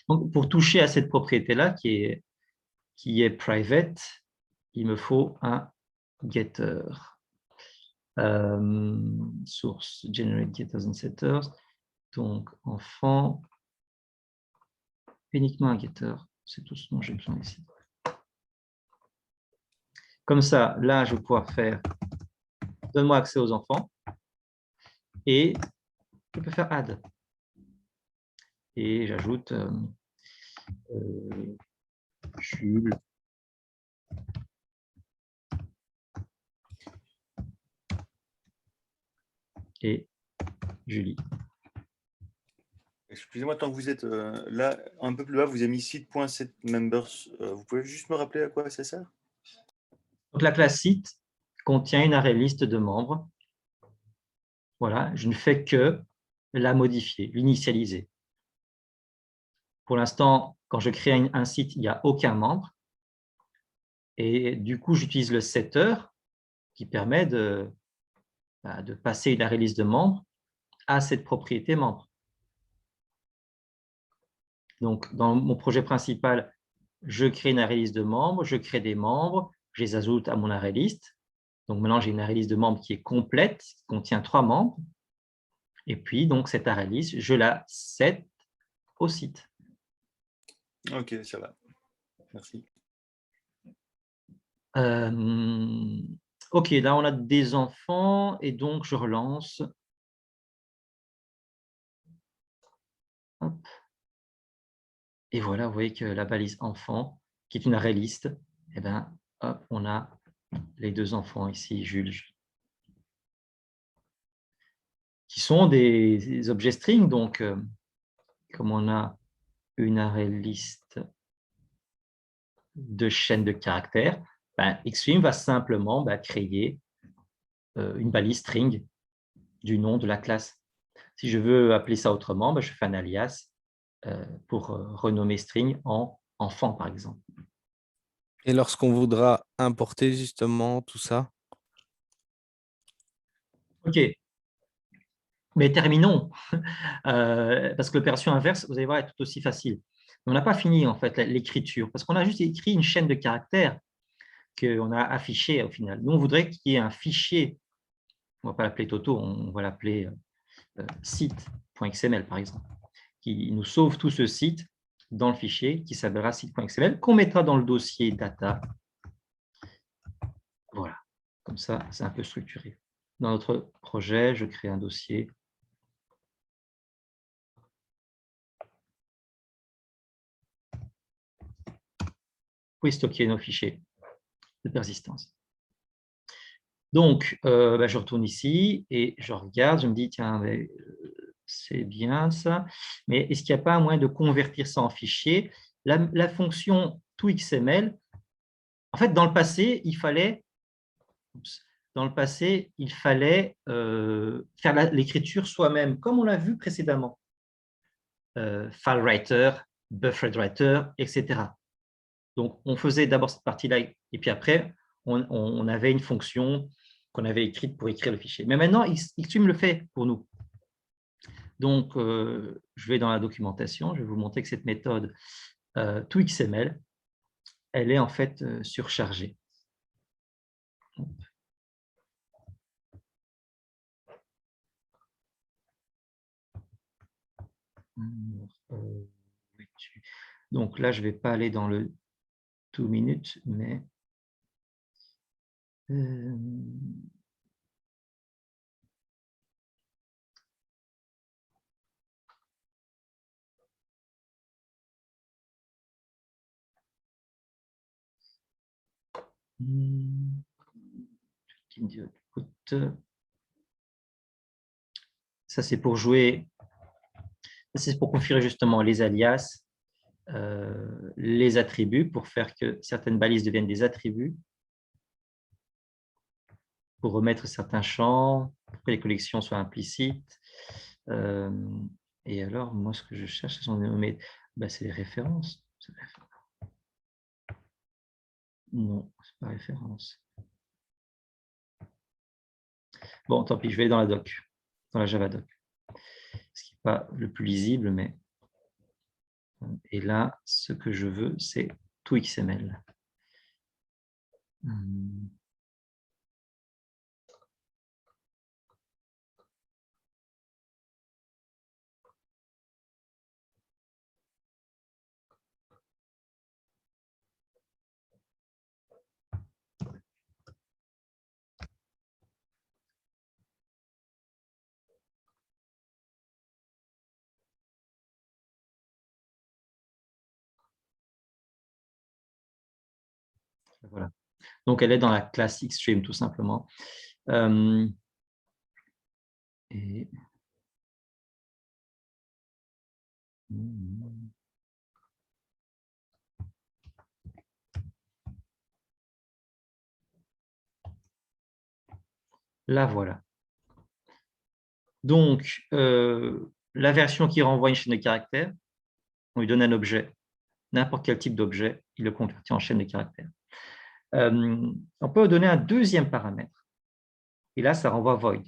Donc, pour toucher à cette propriété-là, qui est private, il me faut un getter. Source, generate getters and setters. Donc, enfant, uniquement un getter. C'est tout ce dont j'ai besoin ici. Comme ça, là, je vais pouvoir faire donne-moi accès aux enfants et je peux faire add. Et j'ajoute Jules et Julie. Excusez-moi, tant que vous êtes là, un peu plus bas, vous avez mis site.setMembers. Vous pouvez juste me rappeler à quoi ça sert? Donc, la classe site contient une array liste de membres. Voilà, je ne fais que la modifier, l'initialiser. Pour l'instant, quand je crée un site, il n'y a aucun membre. Et du coup, j'utilise le setter qui permet de passer une array liste de membres à cette propriété membre. Donc, dans mon projet principal, je crée une array liste de membres, je crée des membres, je les ajoute à mon array liste. Donc, maintenant, j'ai une array liste de membres qui est complète, qui contient 3 membres. Et puis, donc, cette array list, je la set au site. Ok, ça va. Merci. Ok, là, on a des enfants et donc je relance. Hop. Et voilà, vous voyez que la balise enfant, qui est une array list, eh ben, hop, on a les 2 enfants ici, Jules, qui sont des objets string. Donc, comme on a une array list de chaînes de caractères, ben, Xstream va simplement créer une balise string du nom de la classe. Si je veux appeler ça autrement, ben, je fais un alias pour renommer string en enfant, par exemple. Et lorsqu'on voudra importer justement tout ça, OK, mais terminons, parce que l'opération inverse, vous allez voir, est tout aussi facile. On n'a pas fini, en fait, l'écriture, parce qu'on a juste écrit une chaîne de caractères qu'on a affichée au final. Nous, on voudrait qu'il y ait un fichier, on ne va pas l'appeler Toto, on va l'appeler site.xml, par exemple, qui nous sauve tout ce site dans le fichier qui s'appellera site.xml, qu'on mettra dans le dossier data. Voilà, comme ça, c'est un peu structuré. Dans notre projet, je crée un dossier. Vous pouvez stocker nos fichiers de persistance. Donc, je retourne ici et je regarde, je me dis, tiens, c'est bien ça, mais est-ce qu'il n'y a pas un moyen de convertir ça en fichier? La fonction toXML, en fait, dans le passé, il fallait faire l'écriture soi-même, comme on l'a vu précédemment. FileWriter, BufferedWriter, etc. Donc, on faisait d'abord cette partie-là, et puis après, on avait une fonction qu'on avait écrite pour écrire le fichier. Mais maintenant, Xstream le fait pour nous. Donc, je vais dans la documentation, je vais vous montrer que cette méthode toXML, elle est en fait surchargée. Donc là, je ne vais pas aller dans le 2 minutes, mais ça, c'est pour jouer, c'est pour configurer justement les alias, les attributs, pour faire que certaines balises deviennent des attributs, pour remettre certains champs, pour que les collections soient implicites. Et alors, moi, ce que je cherche, c'est les références. Non, c'est pas référence. Bon, tant pis, je vais aller dans la doc, dans la Java doc. Ce qui n'est pas le plus lisible, mais... Et là, ce que je veux, c'est tout XML. Voilà. Donc, elle est dans la classe Xstream, tout simplement. Et... la voilà. Donc, la version qui renvoie une chaîne de caractères, on lui donne un objet, n'importe quel type d'objet, il le convertit en chaîne de caractères. On peut donner un deuxième paramètre. Et là, ça renvoie void.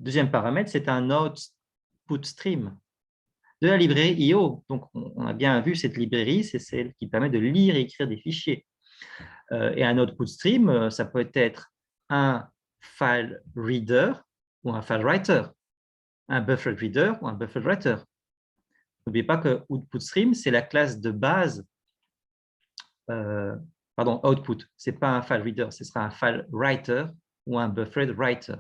Deuxième paramètre, c'est un output stream de la librairie IO. Donc, on a bien vu cette librairie, c'est celle qui permet de lire et écrire des fichiers. Et un output stream, ça peut être un file reader ou un file writer, un buffer reader ou un buffer writer. N'oubliez pas que output stream, c'est la classe de base, output, ce n'est pas un file reader, ce sera un file writer ou un buffered writer.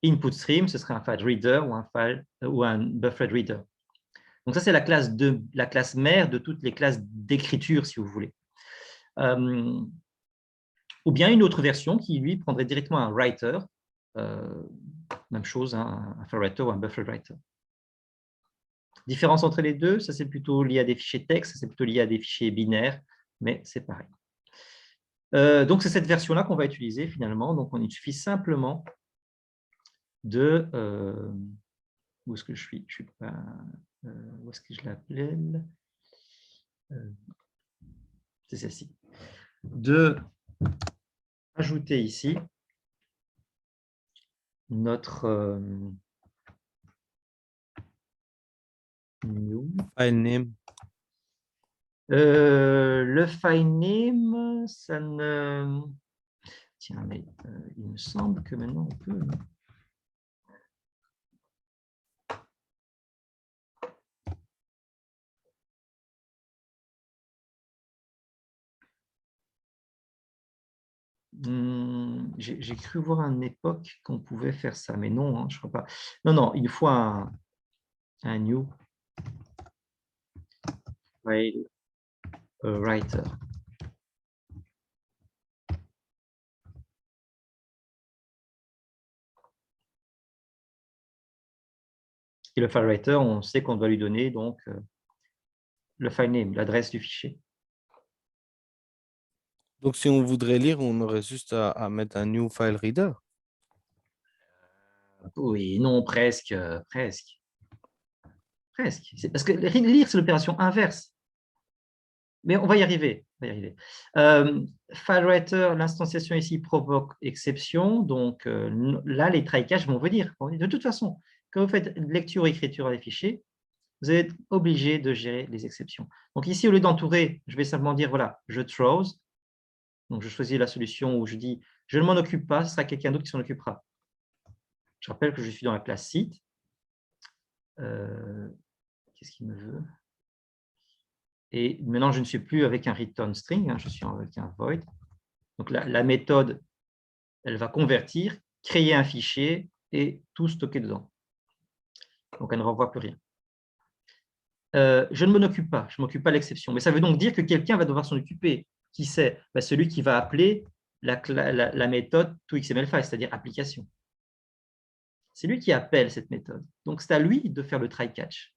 Input stream, ce sera un file reader ou un buffered reader. Donc ça, c'est la classe mère de toutes les classes d'écriture, si vous voulez. Ou bien une autre version qui, lui, prendrait directement un writer, même chose, hein, un file writer ou un buffered writer. Différence entre les deux, ça c'est plutôt lié à des fichiers texte, c'est plutôt lié à des fichiers binaires, mais c'est pareil. Donc c'est cette version-là qu'on va utiliser finalement. Donc il suffit simplement de... où est-ce que je suis? Je suis pas... où est-ce que je l'appelais? C'est celle-ci. De ajouter ici notre new. File name. Le file name, ça ne... Tiens, mais il me semble que maintenant on peut... Non, j'ai cru voir à une époque qu'on pouvait faire ça, mais non, hein, je ne crois pas. Non, non, il faut un new file writer. Et le file writer, on sait qu'on doit lui donner donc le file name, l'adresse du fichier. Donc, si on voudrait lire, on aurait juste à mettre un new file reader. Oui, non, presque, presque. Presque. Parce que lire, c'est l'opération inverse. Mais on va y arriver. On va y arriver. File writer, l'instanciation ici provoque exception. Donc là, les try catch vont venir. De toute façon, quand vous faites lecture et écriture des fichiers, vous êtes obligé de gérer les exceptions. Donc ici, au lieu d'entourer, je vais simplement dire, voilà, je throws. Donc je choisis la solution où je dis, je ne m'en occupe pas, ce sera quelqu'un d'autre qui s'en occupera. Je rappelle que je suis dans la classe site. Qu'est-ce qu'il me veut? Et maintenant, je ne suis plus avec un return string, hein, je suis avec un void. Donc la méthode, elle va convertir, créer un fichier et tout stocker dedans. Donc elle ne renvoie plus rien. Je ne m'en occupe pas, je ne m'occupe pas de l'exception. Mais ça veut donc dire que quelqu'un va devoir s'en occuper. Qui c'est? Celui qui va appeler la méthode toXMLFile, c'est-à-dire application. C'est lui qui appelle cette méthode. Donc c'est à lui de faire le try catch.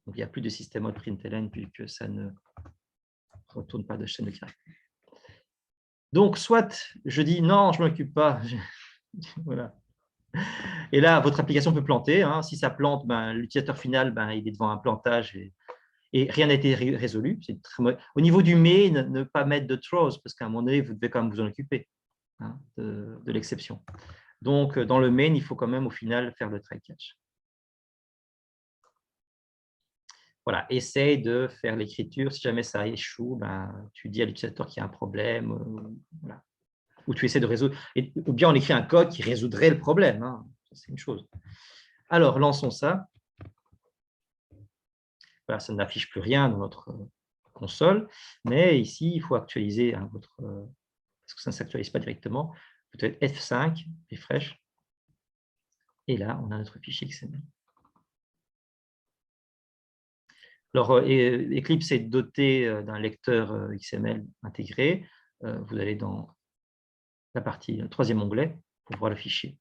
Donc il n'y a plus de système mode println puisque ça ne retourne pas de chaîne de caractères. Donc soit je dis non, je ne m'occupe pas. Voilà. Et là, votre application peut planter. Hein. Si ça plante, l'utilisateur final, il est devant un plantage et rien n'a été résolu. Au niveau du main, ne pas mettre de throws, parce qu'à un moment donné, vous devez quand même vous en occuper hein, de l'exception. Donc, dans le main, il faut quand même au final faire le try catch. Voilà, essaye de faire l'écriture. Si jamais ça échoue, tu dis à l'utilisateur qu'il y a un problème. Voilà. Ou tu essaies de résoudre. Ou bien on écrit un code qui résoudrait le problème. Hein. C'est une chose. Alors, lançons ça. Voilà, ça n'affiche plus rien dans notre console. Mais ici, il faut actualiser votre... parce que ça ne s'actualise pas directement. Peut-être F5, refresh. Et là, on a notre fichier XML. Alors, Eclipse est doté d'un lecteur XML intégré. Vous allez dans la partie, le troisième onglet, pour voir le fichier.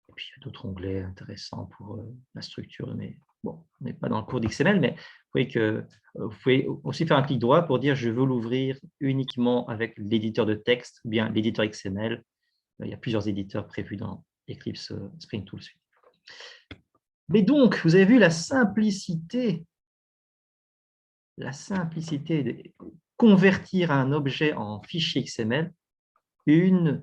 Et puis, il y a d'autres onglets intéressants pour la structure, mais bon, on n'est pas dans le cours d'XML, mais vous voyez que vous pouvez aussi faire un clic droit pour dire « je veux l'ouvrir uniquement avec l'éditeur de texte » ou bien l'éditeur XML. Il y a plusieurs éditeurs prévus dans Eclipse Spring Tool Suite. Mais donc, vous avez vu la simplicité de convertir un objet en fichier XML, 1,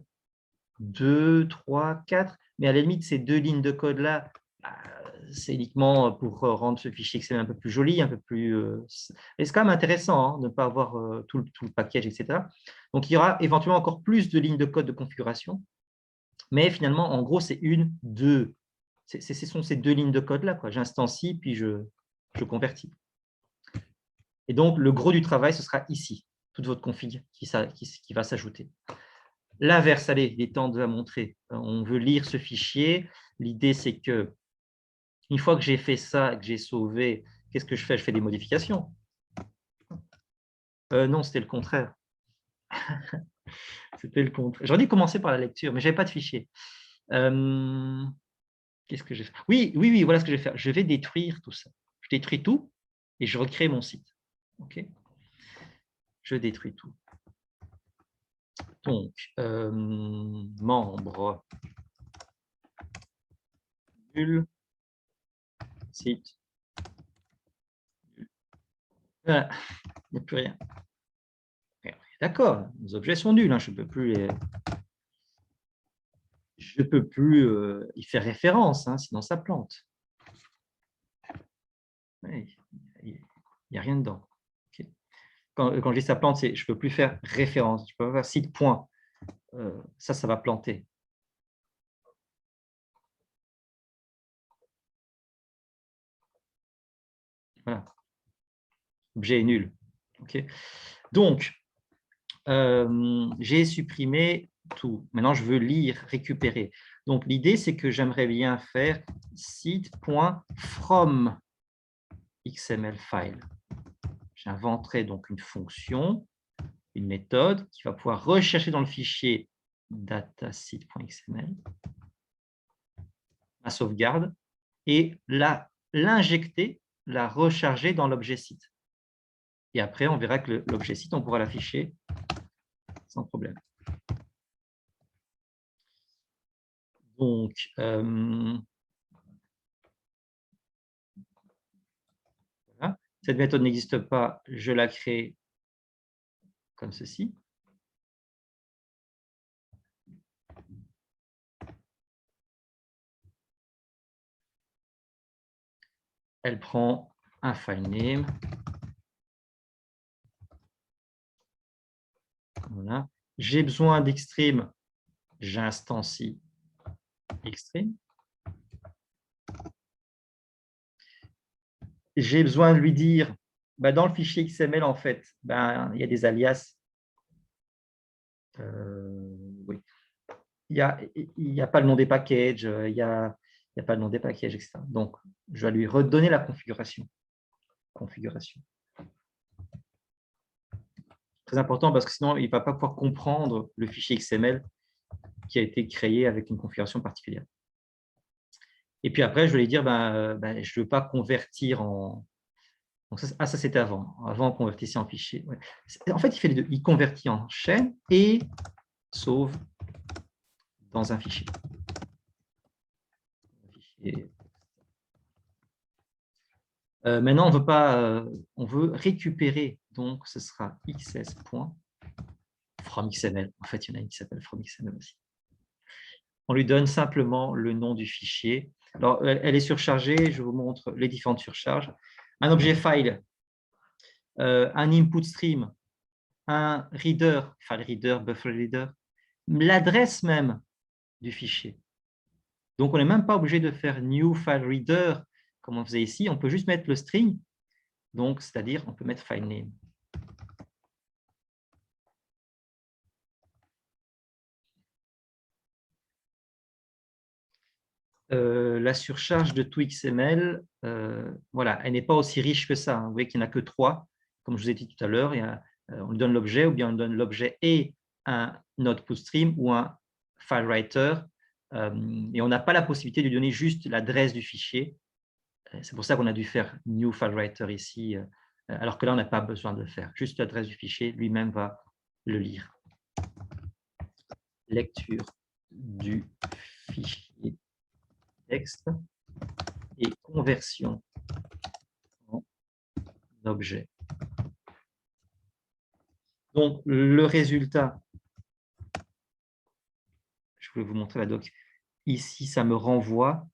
2, 3, 4, mais à la limite, ces 2 lignes de code-là, c'est uniquement pour rendre ce fichier XML un peu plus joli, un peu plus… Mais c'est quand même intéressant hein, de ne pas avoir tout le package, etc. Donc, il y aura éventuellement encore plus de lignes de code de configuration, mais finalement, en gros, c'est 1, 2. Ce sont ces 2 lignes de code-là. J'instancie, puis je convertis. Et donc, le gros du travail, ce sera ici, toute votre config qui va s'ajouter. L'inverse, allez, il est temps de la montrer. On veut lire ce fichier. L'idée, c'est que une fois que j'ai fait ça, que j'ai sauvé, qu'est-ce que je fais? Je fais des modifications. Non, c'était le contraire. C'était le contraire. J'aurais dû commencer par la lecture, mais je n'avais pas de fichier. Qu'est-ce que je vais faire? Oui, voilà ce que je vais faire. Je vais détruire tout ça. Je détruis tout et je recrée mon site. OK? Je détruis tout. Donc, membre, nul, site. Voilà, il n'y a plus rien. D'accord, les objets sont nuls, hein, je ne peux plus y faire référence, hein, sinon ça plante. Il n'y a rien dedans. Okay. Quand je dis ça plante, c'est je ne peux plus faire référence, je ne peux pas faire site point. Ça va planter. Voilà. Objet est nul. Okay. Donc, j'ai supprimé tout. Maintenant, je veux lire, récupérer. Donc, l'idée, c'est que j'aimerais bien faire site.from XML file. J'inventerai donc une fonction, une méthode qui va pouvoir rechercher dans le fichier dataset.xml la sauvegarde et l'injecter, la recharger dans l'objet site. Et après, on verra que l'objet site, on pourra l'afficher sans problème. Donc, voilà. Cette méthode n'existe pas, je la crée comme ceci. Elle prend un file name. Voilà. J'ai besoin d'Extreme, j'instancie Extreme. J'ai besoin de lui dire, dans le fichier XML, en fait, il y a des alias. Oui. Il n'y a pas le nom des packages, il n'y a pas le nom des packages, etc. Donc, je vais lui redonner la configuration. Très important parce que sinon, il ne va pas pouvoir comprendre le fichier XML qui a été créé avec une configuration particulière. Et puis après, je vais lui dire, je ne veux pas convertir en… Donc ça c'était avant. Avant, on convertissait en fichier. Ouais. En fait, il fait les deux. Il convertit en chaîne et sauve dans un fichier. Maintenant, on veut pas, on veut récupérer. Donc, ce sera xs.fromXML. En fait, il y en a une qui s'appelle fromXML aussi. On lui donne simplement le nom du fichier. Alors, elle est surchargée. Je vous montre les différentes surcharges. Un objet file, un input stream, un reader, file reader, buffer reader, l'adresse même du fichier. Donc, on n'est même pas obligé de faire new file reader comme on faisait ici. On peut juste mettre le string. Donc, c'est-à-dire, on peut mettre file name. La surcharge de tout XML, voilà, elle n'est pas aussi riche que ça, hein. Vous voyez qu'il n'y en a que 3, comme je vous ai dit tout à l'heure. On lui donne l'objet, ou bien on donne l'objet et un output stream ou un file writer, et on n'a pas la possibilité de lui donner juste l'adresse du fichier. C'est pour ça qu'on a dû faire new file writer ici, alors que là, on n'a pas besoin de le faire. Juste l'adresse du fichier, lui-même va le lire. Lecture du fichier texte et conversion en objet. Donc, le résultat, je voulais vous montrer la doc. Ici, ça me renvoie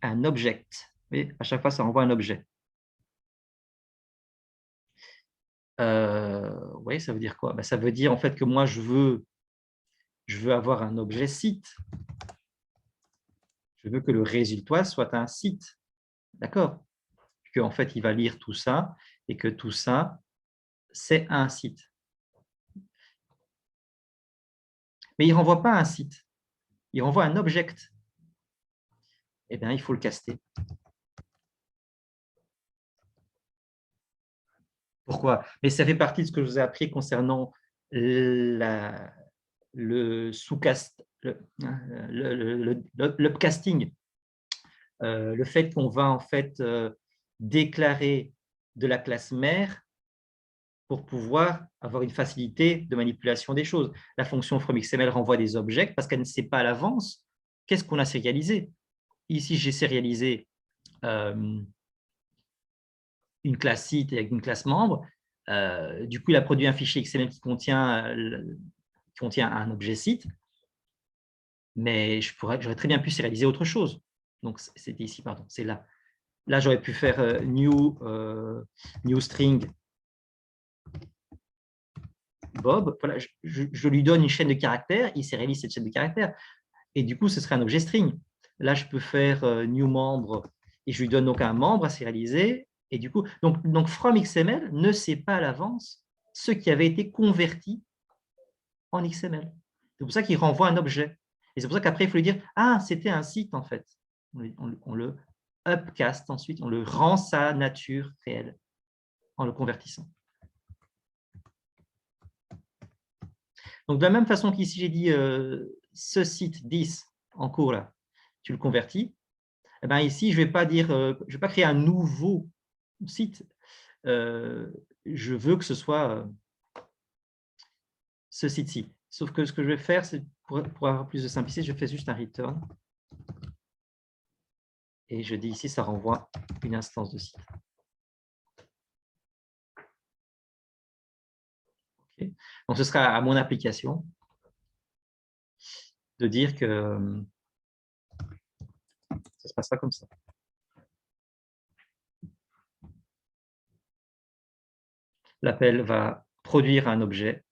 un object. Vous voyez, à chaque fois, ça renvoie un objet. Oui, ça veut dire quoi? Ça veut dire en fait que moi, je veux avoir un objet site. Je veux que le résultat soit un site. D'accord? Qu'en fait, il va lire tout ça et que tout ça, c'est un site. Mais il ne renvoie pas un site. Il renvoie un object. Eh bien, il faut le caster. Pourquoi? Mais ça fait partie de ce que je vous ai appris concernant le sous-cast, l'upcasting. Le fait qu'on va en fait déclarer de la classe mère pour pouvoir avoir une facilité de manipulation des choses. La fonction fromXML renvoie des objets parce qu'elle ne sait pas à l'avance qu'est-ce qu'on a sérialisé. Ici, j'ai sérialisé une classe site avec une classe membre. Du coup, il a produit un fichier XML qui contient un objet site, mais j'aurais très bien pu sérialiser autre chose. Donc, c'était ici, pardon, c'est là. Là, j'aurais pu faire new string Bob. Voilà, je lui donne une chaîne de caractères, il sérialise cette chaîne de caractères. Et du coup, ce serait un objet string. Là, je peux faire new membre et je lui donne donc un membre à sérialiser. Et du coup, donc from XML ne sait pas à l'avance ce qui avait été converti en XML. C'est pour ça qu'il renvoie un objet. Et c'est pour ça qu'après, il faut lui dire « Ah, c'était un site, en fait. » On le upcast ensuite, on le rend sa nature réelle en le convertissant. Donc, de la même façon qu'ici, j'ai dit ce site 10 en cours, là, tu le convertis. Eh bien, ici, je ne vais pas dire, je vais pas créer un nouveau site. Je veux que ce soit ce site-ci. Sauf que ce que je vais faire, c'est pour avoir plus de simplicité, je fais juste un return. Et je dis ici, ça renvoie une instance de site. Okay. Donc, ce sera à mon application de dire que ça se passera comme ça. L'appel va produire un objet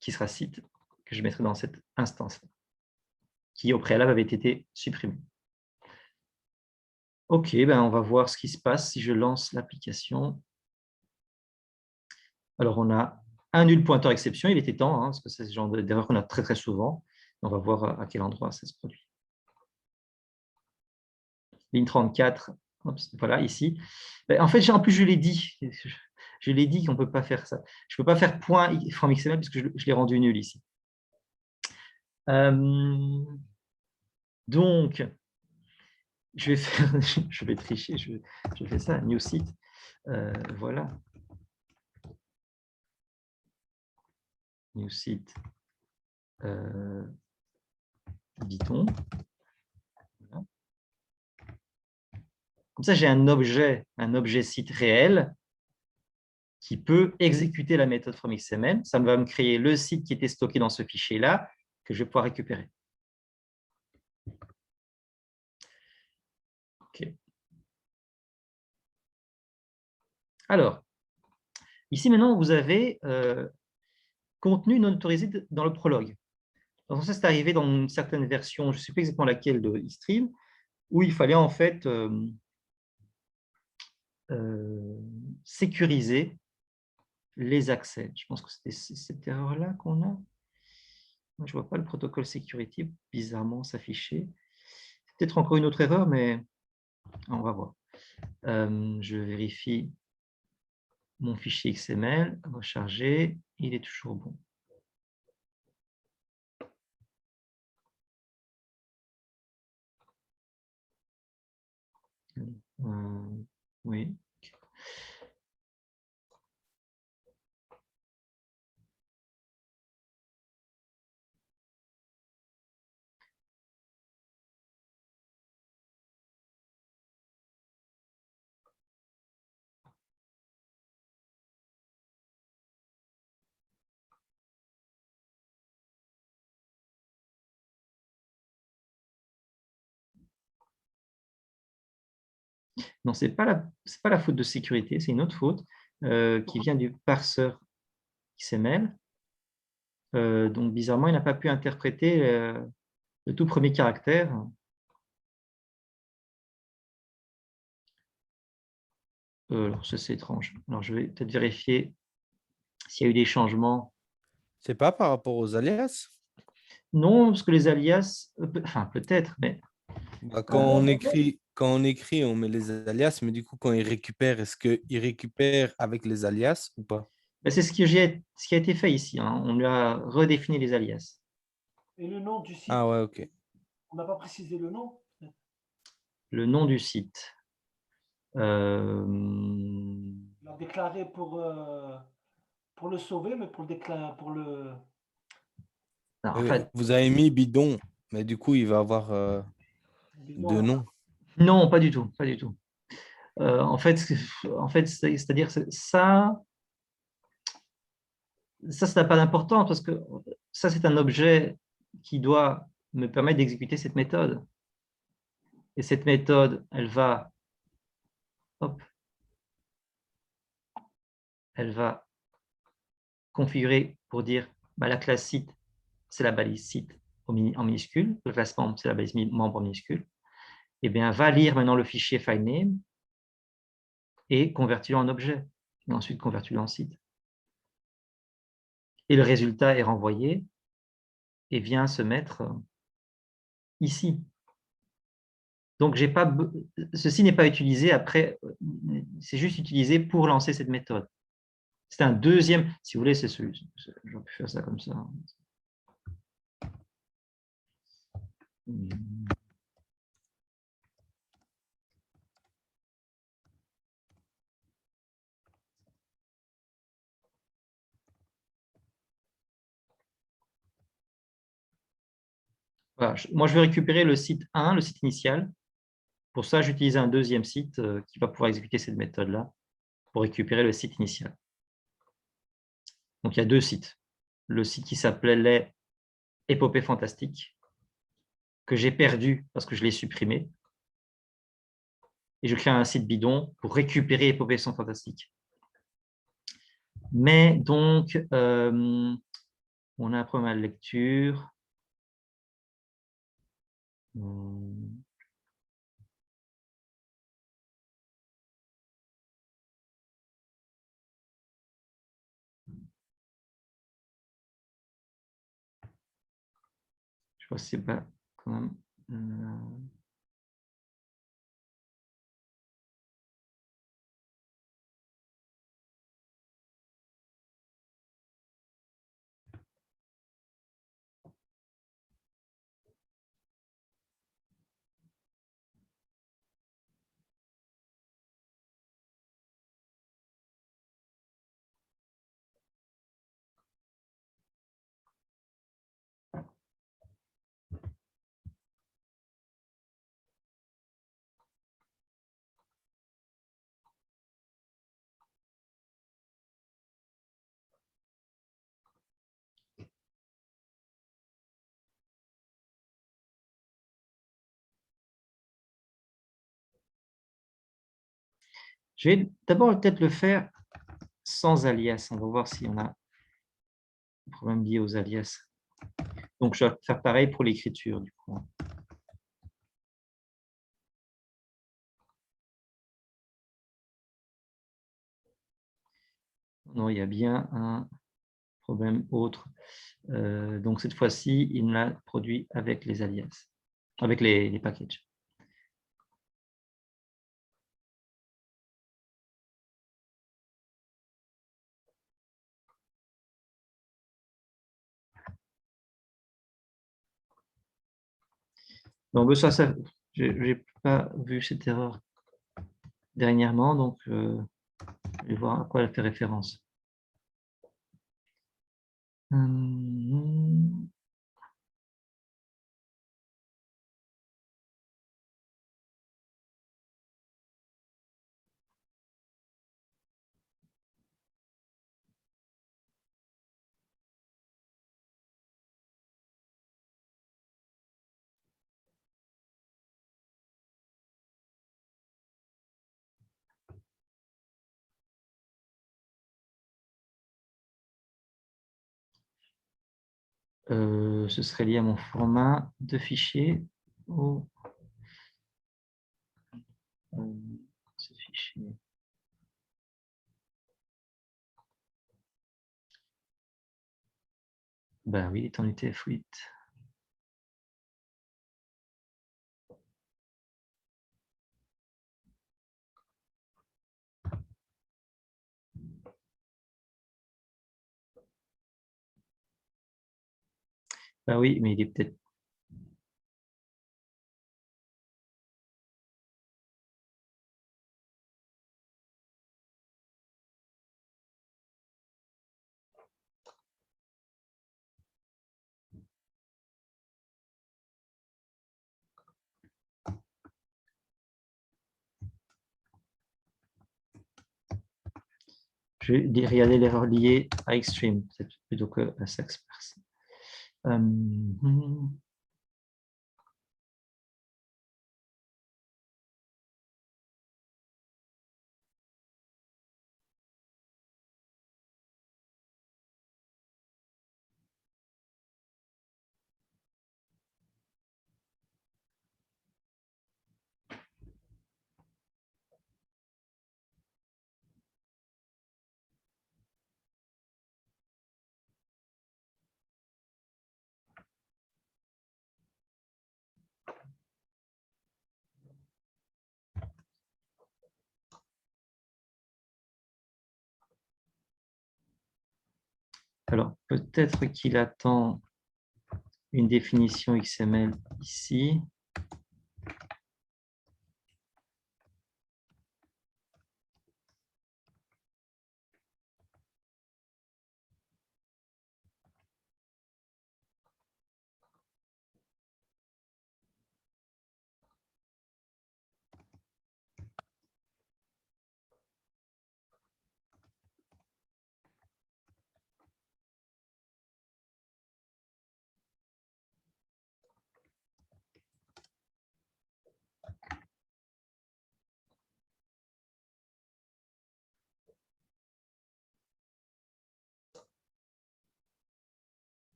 qui sera site, que je mettrai dans cette instance qui au préalable avait été supprimée. OK, ben on va voir ce qui se passe si je lance l'application. Alors, on a un nul pointeur exception, il était temps, hein, parce que c'est ce genre d'erreur qu'on a très très souvent. On va voir à quel endroit ça se produit. Ligne 34, voilà, ici. En fait, en plus, je l'ai dit. Je l'ai dit qu'on ne peut pas faire ça. Je ne peux pas faire point from XML parce que je l'ai rendu nul ici. Donc, je vais faire, je vais tricher, je fais ça, new site. Voilà. New site. Dit-on. Voilà. Comme ça, j'ai un objet site réel qui peut exécuter la méthode from XML. Ça va me créer le site qui était stocké dans ce fichier-là, que je vais pouvoir récupérer. OK. Alors, ici maintenant, vous avez contenu non autorisé dans le prologue. Donc ça, c'est arrivé dans une certaine version, je ne sais pas exactement laquelle de eStream, où il fallait en fait sécuriser les accès. Je pense que c'était cette erreur-là qu'on a. Je ne vois pas le protocole security bizarrement s'afficher. peut-être encore une autre erreur, mais on va voir. Je vérifie mon fichier XML, recharger, il est toujours bon. Oui. Non, ce n'est pas la faute de sécurité, c'est une autre faute qui vient du parseur XML. Donc, bizarrement, il n'a pas pu interpréter le tout premier caractère. Alors, ça, c'est étrange. Alors, je vais peut-être vérifier s'il y a eu des changements. C'est pas par rapport aux alias? Non, parce que les alias, enfin, peut-être, mais Bah, quand on écrit, on met les alias, mais du coup, quand il récupère, est-ce qu'il récupère avec les alias ou pas? c'est ce qui a été fait ici, hein. On lui a redéfini les alias. Et le nom du site, Ah ouais, ok. on n'a pas précisé le nom. Le nom du site. Il a déclaré pour le sauver, mais pour le déclarer, pour le. Non, en fait, Vous avez mis bidon, mais du coup, il va avoir Bidon, deux noms. non, pas du tout, pas du tout. En fait, c'est-à-dire ça, ça n'a pas d'importance parce que ça, c'est un objet qui doit me permettre d'exécuter cette méthode. Et cette méthode, hop, elle va configurer pour dire bah, la classe site, c'est la balise site en minuscule, le classe membre, c'est la balise membre en minuscule. Et bien, va lire maintenant le fichier filename et convertir-le en objet, et ensuite convertir-le en site. Et le résultat est renvoyé et vient se mettre ici. Donc, ceci n'est pas utilisé après, c'est juste utilisé pour lancer cette méthode. C'est un deuxième, si vous voulez, c'est celui, j'aurais pu faire ça comme ça. Voilà. Moi, je vais récupérer le site 1, le site initial. Pour ça, j'utilise un deuxième site qui va pouvoir exécuter cette méthode-là pour récupérer le site initial. Donc, il y a deux sites. Le site qui s'appelait Épopée Fantastique, que j'ai perdu parce que je l'ai supprimé. Et je crée un site bidon pour récupérer Épopée Fantastique. Mais donc, on a un problème à la lecture. Je crois que c'est pas quand même. Je vais d'abord peut-être le faire sans alias. On va voir si on a un problème lié aux alias. Donc, je vais faire pareil pour l'écriture, du coup. Non, il y a bien un problème autre. Donc, cette fois-ci, il me l'a produit avec les alias, avec les packages. Donc ça je n'ai pas vu cette erreur dernièrement, donc je vais voir à quoi elle fait référence. Ce serait lié à mon format de fichier ou ce fichier. Ben oui, il est en UTF-8. Ben oui, mais il est peut-être. Je vais regarder l'erreur liée à Extreme, plutôt que à Saxpers. Alors, peut-être qu'il attend une définition XML ici.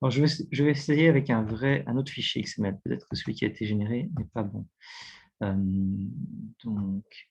Alors, je vais essayer avec un autre fichier XML. Peut-être que celui qui a été généré n'est pas bon. Donc,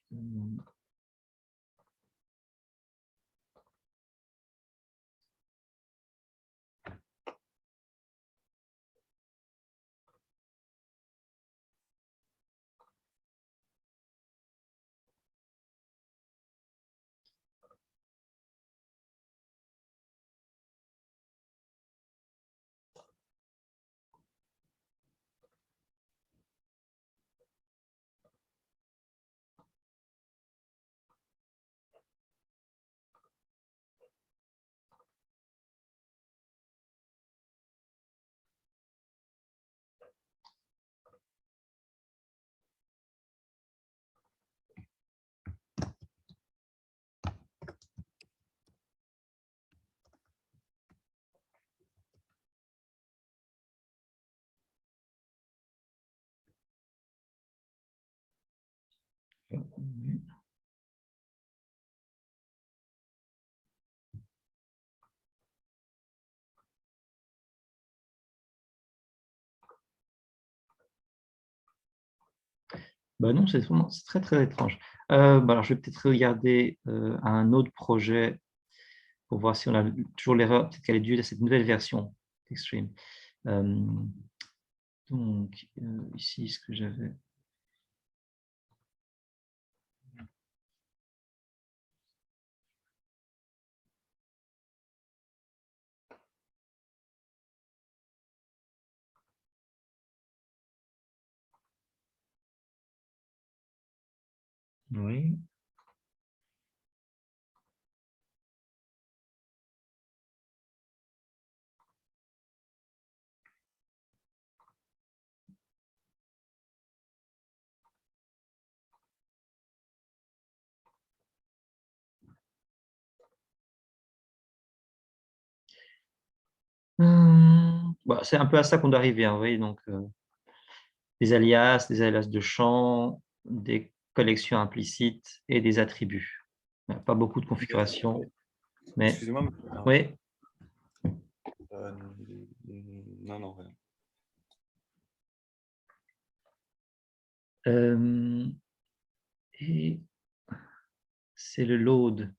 bah non, c'est très très étrange. Alors, je vais peut-être regarder un autre projet pour voir si on a toujours l'erreur, peut-être qu'elle est due à cette nouvelle version d'Extreme. Donc, ici, ce que j'avais. Oui. Bah, c'est un peu à ça qu'on doit arriver, hein, vous voyez, donc des alias de champ, des collections implicites et des attributs. Il n'y a pas beaucoup de configurations, mais Excusez-moi. oui. Non, non, rien. Et c'est le load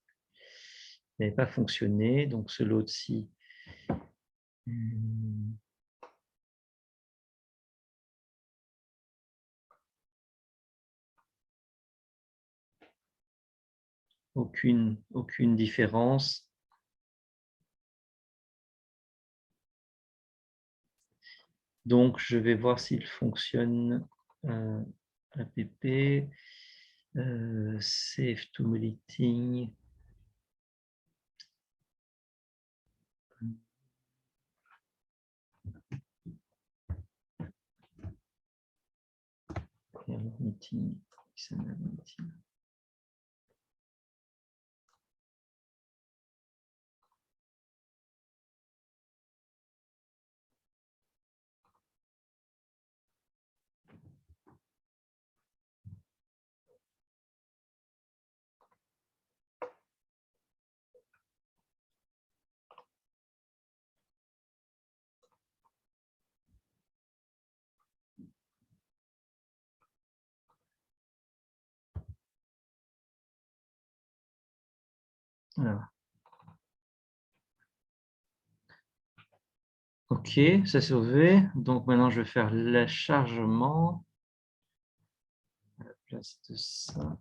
qui n'avait pas fonctionné, donc ce load-ci. Aucune différence. Donc, je vais voir s'il fonctionne. App, save to meeting. Meeting, XML meeting. Alors. OK, c'est sauvé. Donc maintenant, je vais faire le chargement à la place de ça.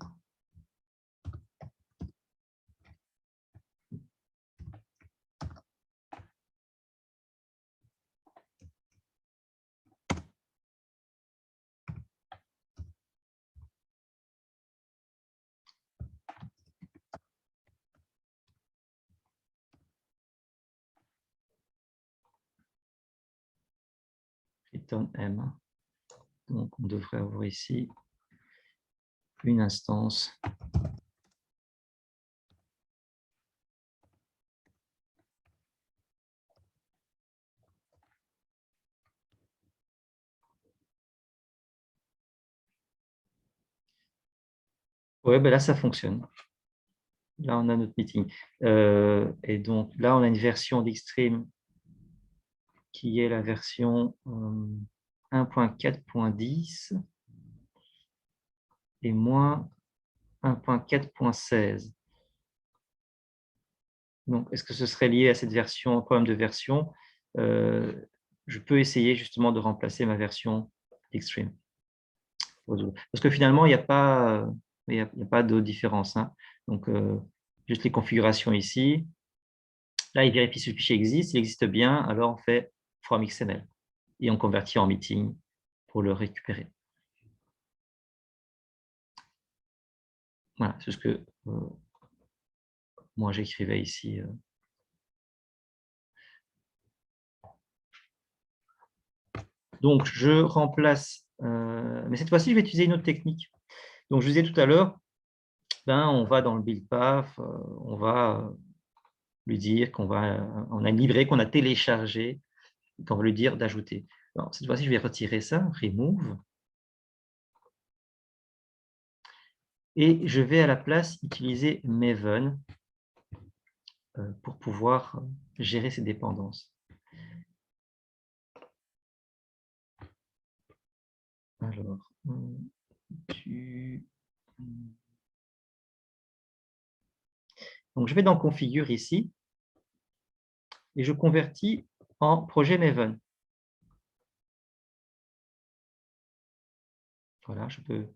Return M. Donc, on devrait avoir ici une instance. Oui, ben là, ça fonctionne. Là, on a notre meeting. Et donc, là, on a une version d'Xtreme qui est la version 1.4.10 et moins 1.4.16. Donc, est-ce que ce serait lié à cette version, problème de version? Je peux essayer justement de remplacer ma version d'Extreme. Parce que finalement, il n'y a pas, de différence, hein. Donc, juste les configurations ici. Là, il vérifie si le fichier existe. S'il existe bien, alors on fait from XML et on convertit en meeting pour le récupérer. Voilà, c'est ce que moi j'écrivais ici. Donc, je remplace, mais cette fois-ci, je vais utiliser une autre technique. Donc, je vous disais tout à l'heure, on va dans le build path, on va lui dire on a une librairie qu'on a téléchargée, qu'on va lui dire d'ajouter. Cette fois-ci, je vais retirer ça, remove, et je vais à la place utiliser Maven pour pouvoir gérer ces dépendances. Alors, donc je vais dans Configure ici et je convertis en projet Maven. Voilà, je peux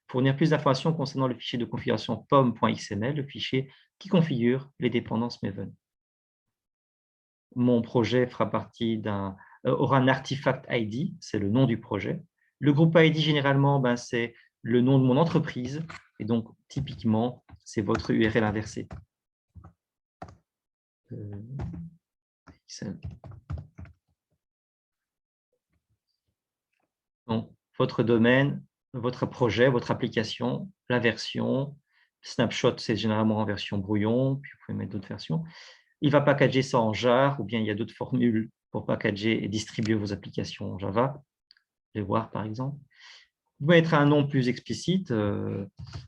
fournir plus d'informations concernant le fichier de configuration pom.xml, le fichier qui configure les dépendances Maven. Mon projet fera partie aura un artifact ID, c'est le nom du projet. Le groupe ID, généralement, c'est le nom de mon entreprise. Et donc, typiquement, c'est votre URL inversée. Donc, votre domaine, votre projet, votre application, la version. Snapshot, c'est généralement en version brouillon, puis vous pouvez mettre d'autres versions. Il va packager ça en jar, ou bien il y a d'autres formules pour packager et distribuer vos applications en Java. Les voir, par exemple. Vous pouvez mettre un nom plus explicite,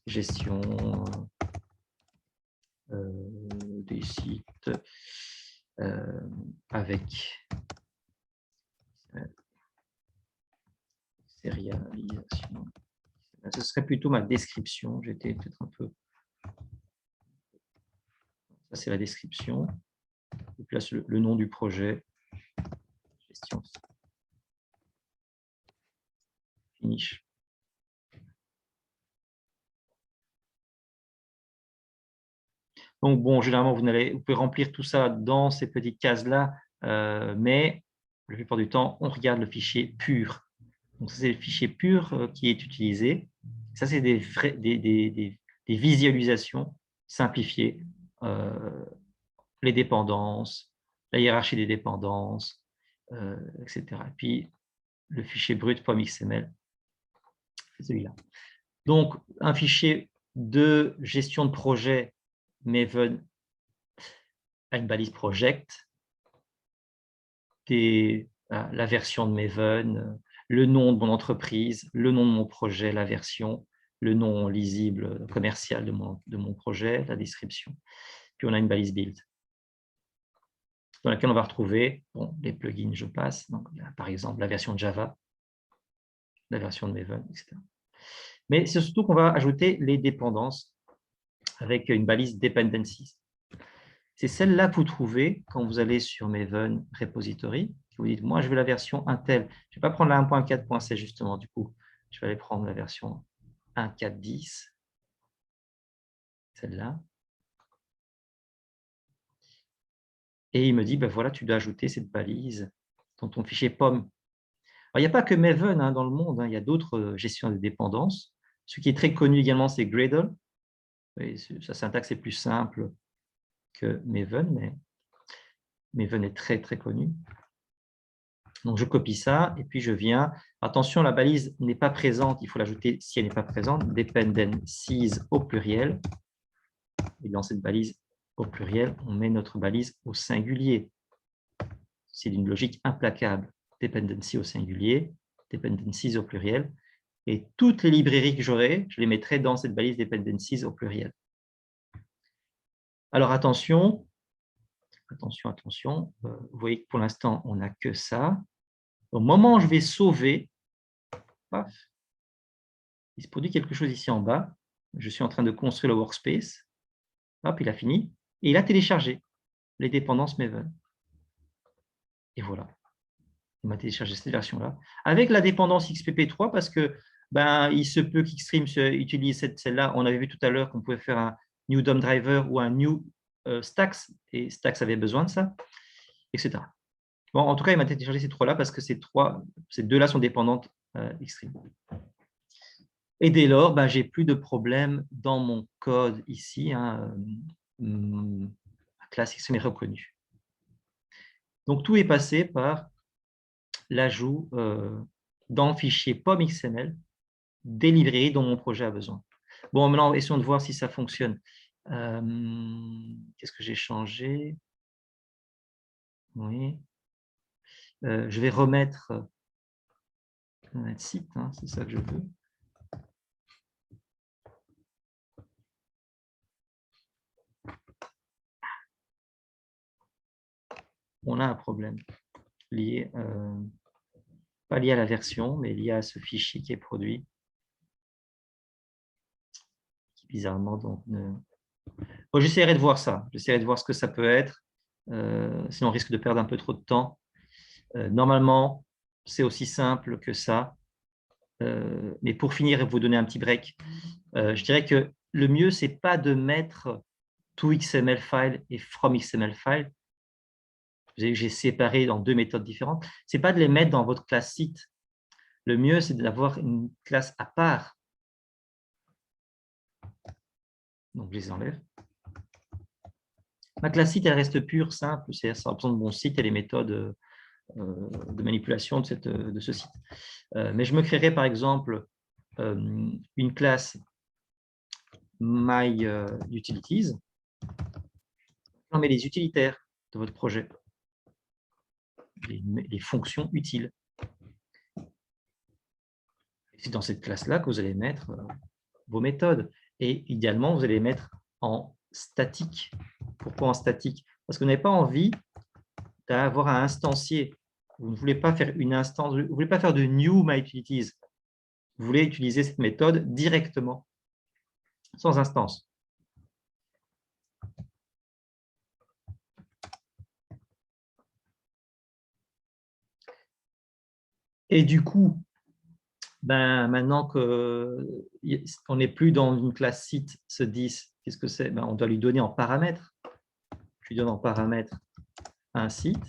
gestion des sites avec sérialisation. Ce serait plutôt ma description. J'étais peut-être un peu... Ça, c'est la description. Je place le nom du projet. Gestion. Finish. Donc, bon, généralement, vous pouvez remplir tout ça dans ces petites cases-là, mais la plupart du temps, on regarde le fichier pur. Donc, c'est le fichier pur qui est utilisé. Ça, c'est des visualisations simplifiées, les dépendances, la hiérarchie des dépendances, etc. Et puis, le fichier brut .xml, c'est celui-là. Donc, un fichier de gestion de projet Maven a une balise project, la version de Maven, le nom de mon entreprise, le nom de mon projet, la version, le nom lisible commercial de mon projet, la description. Puis on a une balise build dans laquelle on va retrouver les plugins, je passe, donc, par exemple la version de Java, la version de Maven, etc. Mais c'est surtout qu'on va ajouter les dépendances avec une balise dependencies. C'est celle-là que vous trouvez quand vous allez sur Maven Repository. Vous dites, moi, je veux la version Intel. Je ne vais pas prendre la 1.4.16 justement, du coup. Je vais aller prendre la version 1.4.10, celle-là. Et il me dit, ben voilà, tu dois ajouter cette balise dans ton fichier POM. Alors, il n'y a pas que Maven dans le monde, il y a d'autres gestions de dépendances. Ce qui est très connu également, c'est Gradle. Et sa syntaxe est plus simple que Maven, mais Maven est très, très connu. Donc, je copie ça et puis je viens. Attention, la balise n'est pas présente. Il faut l'ajouter si elle n'est pas présente. Dependencies au pluriel. Et dans cette balise au pluriel, on met notre balise au singulier. C'est d'une logique implacable. Dependency au singulier, dependencies au pluriel. Et toutes les librairies que j'aurai, je les mettrai dans cette balise dependencies au pluriel. Alors, attention. Attention. Vous voyez que pour l'instant, on n'a que ça. Au moment où je vais sauver, paf, il se produit quelque chose ici en bas. Je suis en train de construire le workspace. Hop, il a fini. Et il a téléchargé les dépendances Maven. Et voilà. Il m'a téléchargé cette version-là. Avec la dépendance XPP3, parce que il se peut qu'Xstream utilise celle-là. On avait vu tout à l'heure qu'on pouvait faire un new DOM driver ou un new Stacks. Et Stacks avait besoin de ça, etc. Bon, en tout cas, il m'a téléchargé ces trois-là parce que ces deux-là sont dépendantes Xstream. Et dès lors, j'ai plus de problème dans mon code ici. La classe Xstream est reconnue. Donc, tout est passé par l'ajout dans le fichier POM.xml des librairies dont mon projet a besoin. Bon, maintenant, essayons de voir si ça fonctionne. Qu'est-ce que j'ai changé? Oui. Je vais remettre site, c'est ça que je veux. On a un problème lié, pas lié à la version, mais lié à ce fichier qui est produit. Qui bizarrement, donc, bon, j'essaierai de voir ça. J'essaierai de voir ce que ça peut être. Sinon, on risque de perdre un peu trop de temps. Normalement, c'est aussi simple que ça. Mais pour finir et vous donner un petit break, je dirais que le mieux, ce n'est pas de mettre toXML file et fromXML file. Vous avez vu que j'ai séparé dans deux méthodes différentes. Ce n'est pas de les mettre dans votre classe site. Le mieux, c'est d'avoir une classe à part Donc, je les enlève. Ma classe site, elle reste pure, simple. C'est ça représente mon site et les méthodes de manipulation de ce site. Mais je me créerai, par exemple, une classe MyUtilities. On met les utilitaires de votre projet, les fonctions utiles. C'est dans cette classe-là que vous allez mettre vos méthodes. Et idéalement, vous allez les mettre en statique. Pourquoi en statique? Parce que vous n'avez pas envie d'avoir à instancier. Vous ne voulez pas faire une instance, vous ne voulez pas faire de new MyUtilities. Vous voulez utiliser cette méthode directement, sans instance. Et du coup, maintenant qu'on n'est plus dans une classe site, ce 10, qu'est-ce que c'est? On doit lui donner en paramètre. Je lui donne en paramètre un site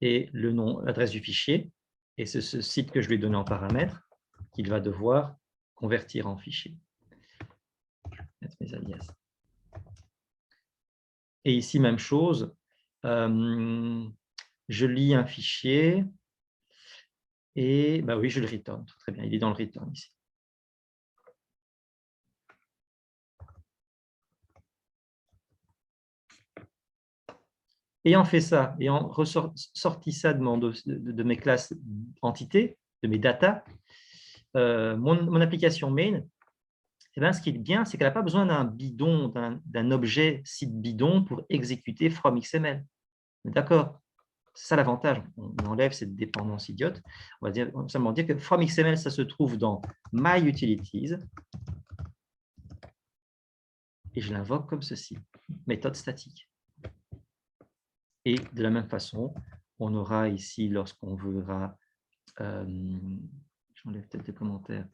et le nom, l'adresse du fichier. Et c'est ce site que je lui ai donné en paramètre qu'il va devoir convertir en fichier. Je vais mettre mes alias. Et ici, même chose. Je lis un fichier et oui, je le return. Très bien, il est dans le return ici. Ayant fait ça, ayant sorti ça de mes classes entités, de mes data, mon application main, ce qui est bien, c'est qu'elle n'a pas besoin d'un bidon, d'un objet site bidon pour exécuter from XML. D'accord? C'est ça l'avantage. On enlève cette dépendance idiote. On va simplement dire que from XML, ça se trouve dans MyUtilities. Et je l'invoque comme ceci, méthode statique. Et de la même façon, on aura ici, lorsqu'on verra, j'enlève peut-être des commentaires,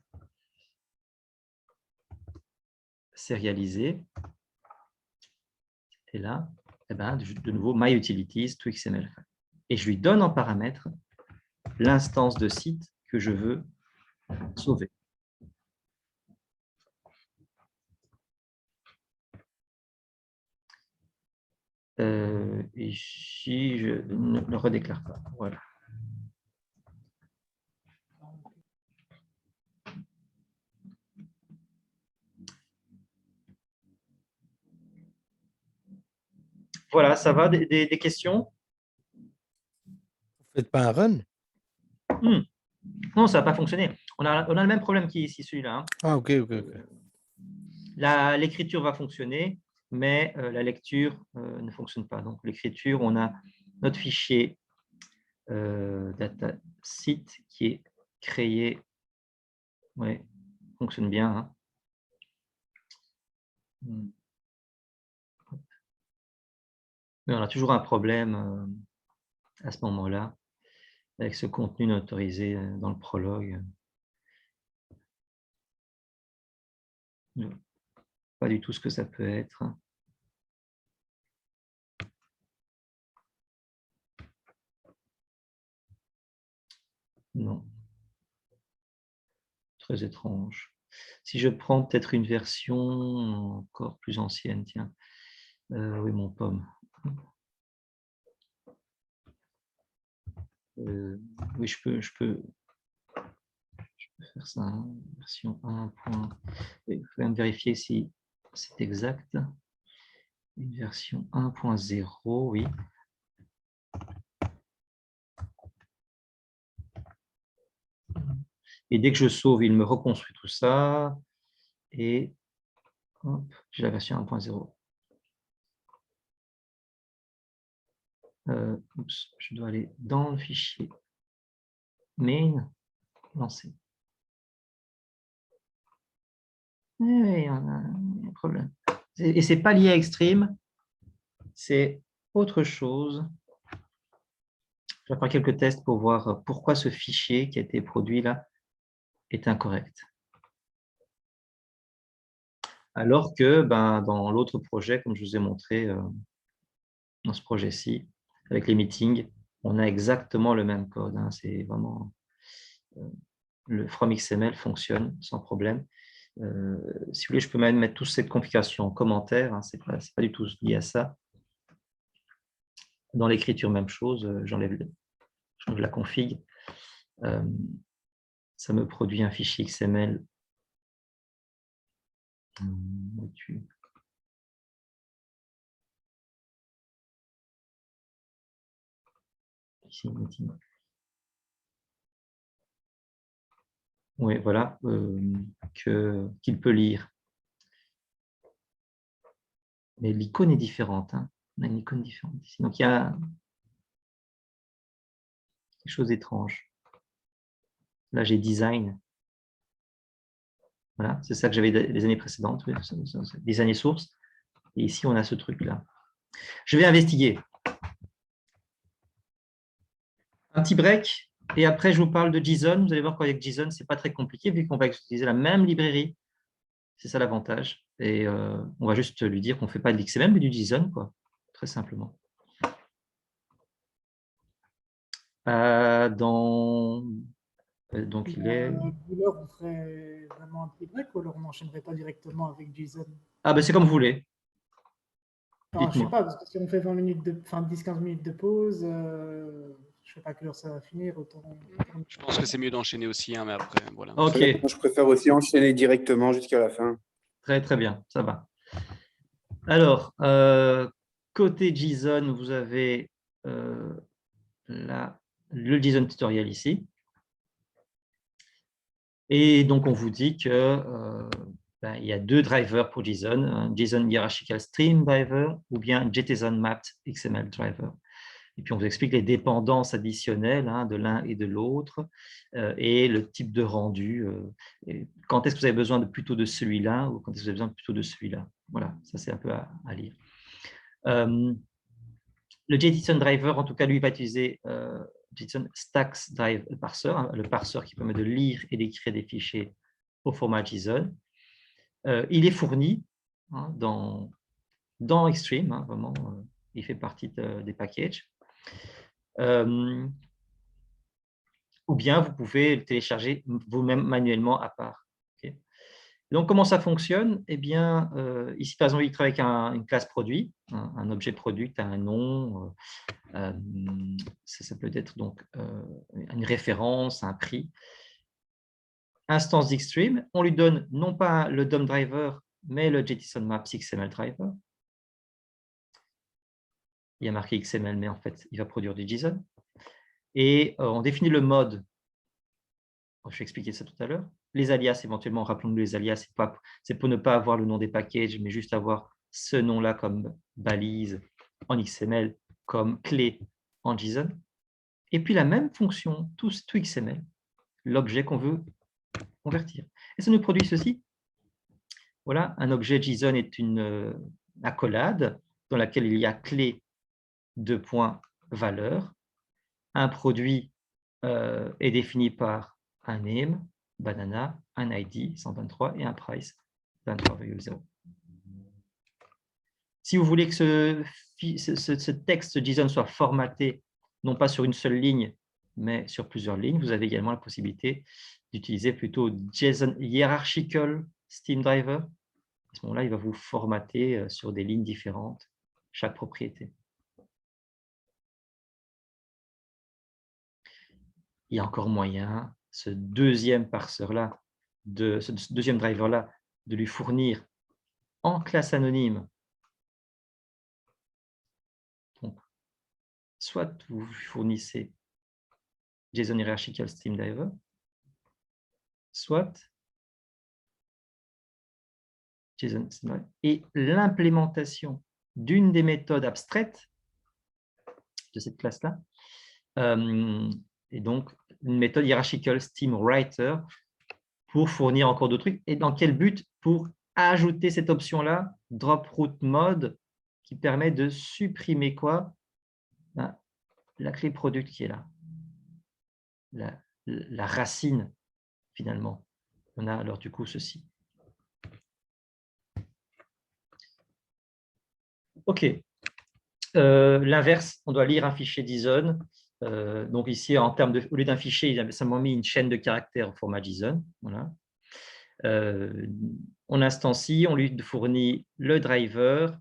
sérialiser. Et là, de nouveau, MyUtilities to XML. Et je lui donne en paramètre l'instance de site que je veux sauver. Ici, je ne le redéclare pas. Voilà. Voilà, ça va? Des questions? Vous ne faites pas un run? Non, ça n'a pas fonctionné. On a le même problème qu'ici, celui-là. Hein. Ah, ok. L'écriture va fonctionner, mais la lecture ne fonctionne pas. Donc, l'écriture, on a notre fichier data site qui est créé. Oui, fonctionne bien. Hein. Mais on a toujours un problème à ce moment-là avec ce contenu non autorisé dans le prologue. Pas du tout ce que ça peut être. Non. Très étrange. Si je prends peut-être une version encore plus ancienne, tiens. Oui, mon pomme. Oui, je peux faire ça. Hein. Version 1. Il faut même vérifier si c'est exact. Une version 1.0, oui. Et dès que je sauve, il me reconstruit tout ça. Et j'ai la version 1.0. Je dois aller dans le fichier main, lancer. Oui, on a un problème. Et ce n'est pas lié à Extreme, c'est autre chose. Je vais faire quelques tests pour voir pourquoi ce fichier qui a été produit là est incorrect. Alors que dans l'autre projet, comme je vous ai montré, dans ce projet-ci, avec les meetings, on a exactement le même code. Hein. C'est vraiment le from XML fonctionne sans problème. Si vous voulez, je peux même mettre toute cette configuration en commentaire. Hein, ce n'est pas du tout lié à ça. Dans l'écriture, même chose. J'enlève la config. Ça me produit un fichier XML. Ici, oui, voilà, qu'il peut lire. Mais l'icône est différente. Hein. On a une icône différente ici. Donc, il y a quelque chose d'étrange. Là, j'ai design. Voilà, c'est ça que j'avais les années précédentes, les années sources. Et ici, on a ce truc-là. Je vais investiguer. Un petit break. Et après, je vous parle de JSON. Vous allez voir qu'avec JSON, ce n'est pas très compliqué vu qu'on va utiliser la même librairie. C'est ça l'avantage. Et on va juste lui dire qu'on ne fait pas de l'XML, mais du JSON, quoi. Très simplement. Donc, il est... On ferait vraiment un petit break ou alors on n'enchaînerait pas directement avec JSON? Ah, ben c'est comme vous voulez. Je ne sais pas, parce que si on fait 10-15 minutes de pause, je ne sais pas à quelle heure ça va finir. Autant... Je pense que c'est mieux d'enchaîner aussi, hein, mais après, voilà. Ok. Je préfère aussi enchaîner directement jusqu'à la fin. Très, très bien, ça va. Alors, côté JSON, vous avez le JSON tutoriel ici. Et donc, on vous dit que il y a 2 drivers pour JSON, un JSON Hierarchical Stream Driver ou bien JSON Mapped XML Driver. Et puis, on vous explique les dépendances additionnelles de l'un et de l'autre et le type de rendu. Quand est-ce que vous avez besoin plutôt de celui-là ou quand est-ce que vous avez besoin plutôt de celui-là. Voilà, ça, c'est un peu à lire. Le JSON Driver, en tout cas, lui, va utiliser JSON Stacks Drive Parser, le parseur qui permet de lire et d'écrire des fichiers au format JSON. Il est fourni dans Xstream, vraiment, il fait partie des packages. Ou bien vous pouvez le télécharger vous-même manuellement à part. Okay. Donc, comment ça fonctionne? Eh bien, ici, par exemple, il travaille avec une classe produit, un objet produit, un nom, ça peut être donc une référence, un prix. Instance d'Xstream, on lui donne non pas le DOM driver, mais le JSON Maps XML driver. Il y a marqué XML, mais en fait, il va produire du JSON. Et on définit le mode. Je vais expliquer ça tout à l'heure. Les alias, éventuellement, rappelons-nous les alias, c'est pour ne pas avoir le nom des packages, mais juste avoir ce nom-là comme balise en XML, comme clé en JSON. Et puis la même fonction, tout XML, l'objet qu'on veut convertir. Et ça nous produit ceci. Voilà, un objet JSON est une accolade dans laquelle il y a clé, valeur. Un produit est défini par un name, banana, un ID, 123, et un price, 23,0. Si vous voulez que ce texte JSON soit formaté, non pas sur une seule ligne, mais sur plusieurs lignes, vous avez également la possibilité d'utiliser plutôt JSON Hierarchical Stream Driver. À ce moment-là, il va vous formater sur des lignes différentes, chaque propriété. Il y a encore moyen, ce deuxième parseur-là, ce deuxième driver-là, de lui fournir en classe anonyme. Donc, soit vous fournissez JSON Hierarchical Stream Driver, soit JSON Stream Driver, et l'implémentation d'une des méthodes abstraites de cette classe-là, et donc une méthode Hierarchical Stream Writer pour fournir encore d'autres trucs. Et dans quel but? Pour ajouter cette option-là, Drop Root Mode, qui permet de supprimer quoi? La clé product qui est là. La racine, finalement. On a alors du coup ceci. OK. L'inverse, on doit lire un fichier JSON. Donc ici, en termes au lieu d'un fichier, il a simplement mis une chaîne de caractères au format JSON. Voilà. On instancie, on lui fournit le driver,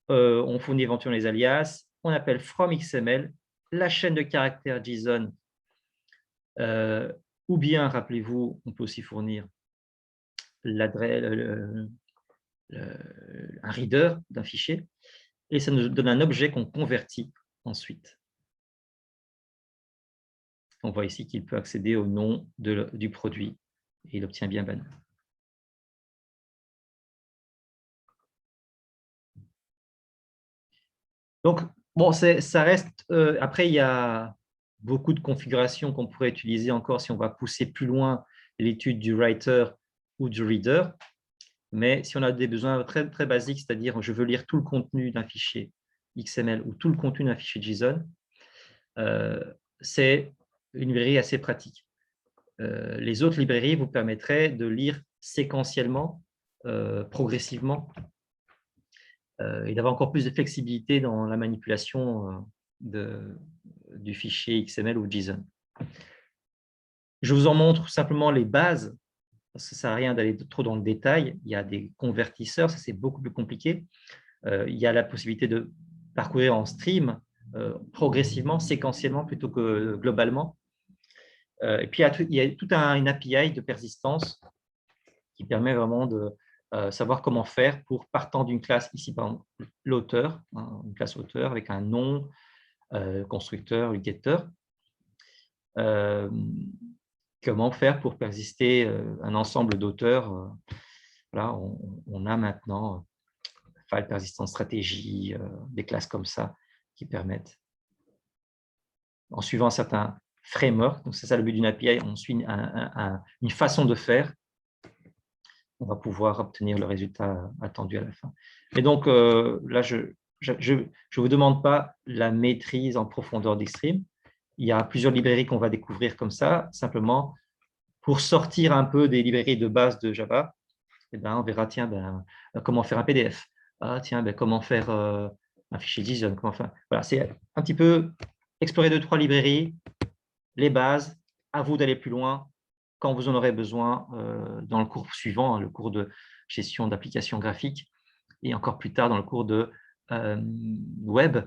on fournit éventuellement les alias, on appelle from XML, la chaîne de caractères JSON, ou bien, rappelez-vous, on peut aussi fournir l'adresse, un reader d'un fichier, et ça nous donne un objet qu'on convertit ensuite. On voit ici qu'il peut accéder au nom du produit, et il obtient bien banner. Donc, bon, ça reste. Après, il y a beaucoup de configurations qu'on pourrait utiliser encore si on va pousser plus loin l'étude du writer ou du reader. Mais si on a des besoins très, très basiques, c'est-à-dire je veux lire tout le contenu d'un fichier XML ou tout le contenu d'un fichier JSON, c'est une librairie assez pratique. Les autres librairies vous permettraient de lire séquentiellement, progressivement, et d'avoir encore plus de flexibilité dans la manipulation du fichier XML ou JSON. Je vous en montre simplement les bases, parce que ça ne sert à rien d'aller trop dans le détail. Il y a des convertisseurs, ça c'est beaucoup plus compliqué. Il y a la possibilité de parcourir en stream, progressivement, séquentiellement plutôt que globalement. Et puis il y a toute une API de persistance qui permet vraiment de savoir comment faire pour, partant d'une classe, ici par exemple l'auteur, une classe auteur avec un nom, constructeur, getter, comment faire pour persister un ensemble d'auteurs. Voilà, on a maintenant file persistance stratégie, des classes comme ça qui permettent, en suivant certains frameworks, donc c'est ça le but d'une API, on suit une façon de faire, on va pouvoir obtenir le résultat attendu à la fin. Et donc là, je ne vous demande pas la maîtrise en profondeur d'Xtreme. Il y a plusieurs librairies qu'on va découvrir comme ça, simplement pour sortir un peu des librairies de base de Java. Eh ben, on verra, tiens, comment faire un PDF. Ah, tiens, comment faire un fichier JSON. Voilà, c'est un petit peu explorer 2-3 librairies, les bases, à vous d'aller plus loin quand vous en aurez besoin dans le cours suivant, le cours de gestion d'applications graphiques, et encore plus tard dans le cours de web,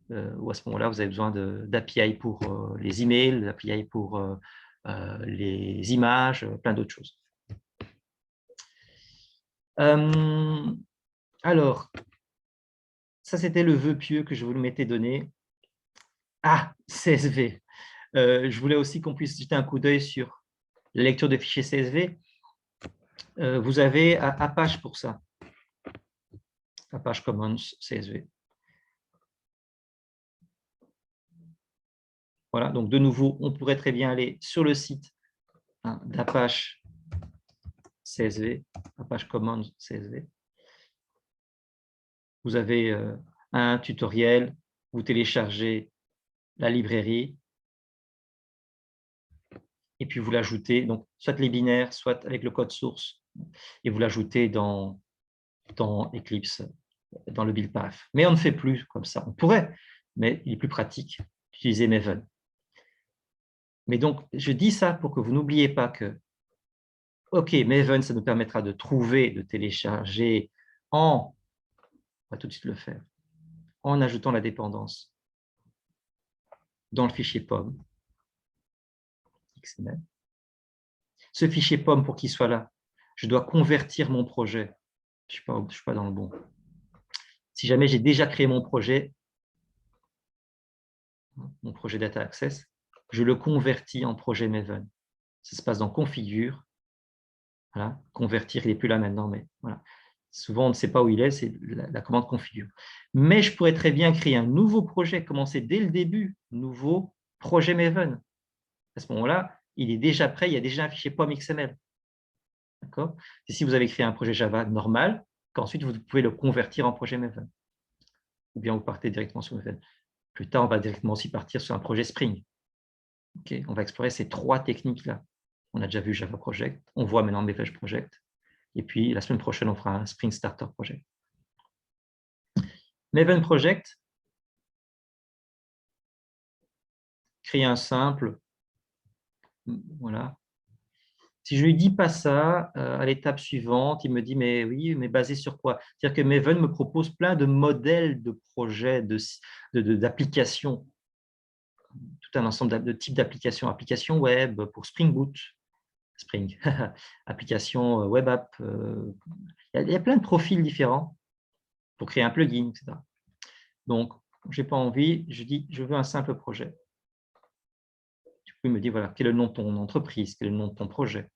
où à ce moment-là, vous avez besoin d'API pour les emails, d'API pour les images, plein d'autres choses. Alors, ça, c'était le vœu pieux que je vous m'étais donné. Ah, CSV. Je voulais aussi qu'on puisse jeter un coup d'œil sur la lecture de fichiers CSV. Vous avez Apache pour ça. Apache Commons CSV. Voilà, donc de nouveau, on pourrait très bien aller sur le site d'Apache CSV, Apache Commons CSV. Vous avez un tutoriel, vous téléchargez la librairie, et puis vous l'ajoutez, donc soit les binaires, soit avec le code source, et vous l'ajoutez dans Eclipse, dans le build path. Mais on ne fait plus comme ça. On pourrait, mais il est plus pratique d'utiliser Maven. Mais donc, je dis ça pour que vous n'oubliez pas que, OK, Maven, ça nous permettra de trouver, de télécharger on va tout de suite le faire, en ajoutant la dépendance dans le fichier POM. XML. Ce fichier POM, pour qu'il soit là, je dois convertir mon projet. Je ne suis pas dans le bon. Si jamais j'ai déjà créé mon projet Data Access, je le convertis en projet Maven. Ça se passe dans Configure. Voilà. Convertir, il n'est plus là maintenant, mais voilà. Souvent, on ne sait pas où il est, c'est la commande Configure. Mais je pourrais très bien créer un nouveau projet, commencer dès le début, nouveau projet Maven. À ce moment-là, il est déjà prêt, il y a déjà un fichier POM XML. D'accord ? Et si vous avez créé un projet Java normal, qu'ensuite vous pouvez le convertir en projet Maven. Ou bien vous partez directement sur Maven. Plus tard, on va directement aussi partir sur un projet Spring. Okay, on va explorer ces 3 techniques-là. On a déjà vu Java Project, on voit maintenant Maven Project. Et puis, la semaine prochaine, on fera un Spring Starter Project. Maven Project, créer un simple. Voilà. Si je ne lui dis pas ça, à l'étape suivante, il me dit, mais oui, mais basé sur quoi? C'est-à-dire que Maven me propose plein de modèles de projets, d'applications, tout un ensemble de types d'applications. Applications web pour Spring Boot, Spring, application web app. Il y a plein de profils différents pour créer un plugin, etc. Donc, je n'ai pas envie, je dis, je veux un simple projet. Du coup, il me dit, voilà, quel est le nom de ton entreprise, quel est le nom de ton projet,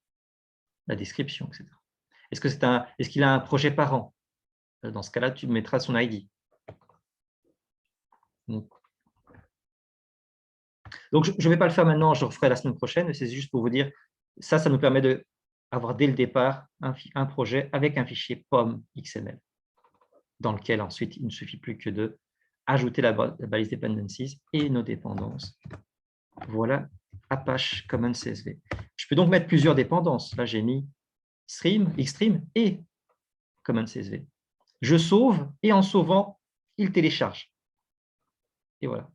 la description, etc. Est-ce qu'il a un projet par an? Dans ce cas-là, tu mettras son ID. Donc, je ne vais pas le faire maintenant, je le referai la semaine prochaine, mais c'est juste pour vous dire, ça nous permet d'avoir dès le départ un projet avec un fichier POM XML, dans lequel ensuite, il ne suffit plus que de ajouter la balise dependencies et nos dépendances. Voilà Apache Common CSV. Je peux donc mettre plusieurs dépendances. Là, j'ai mis Stream, Xstream et Common CSV. Je sauve et en sauvant, il télécharge. Et voilà.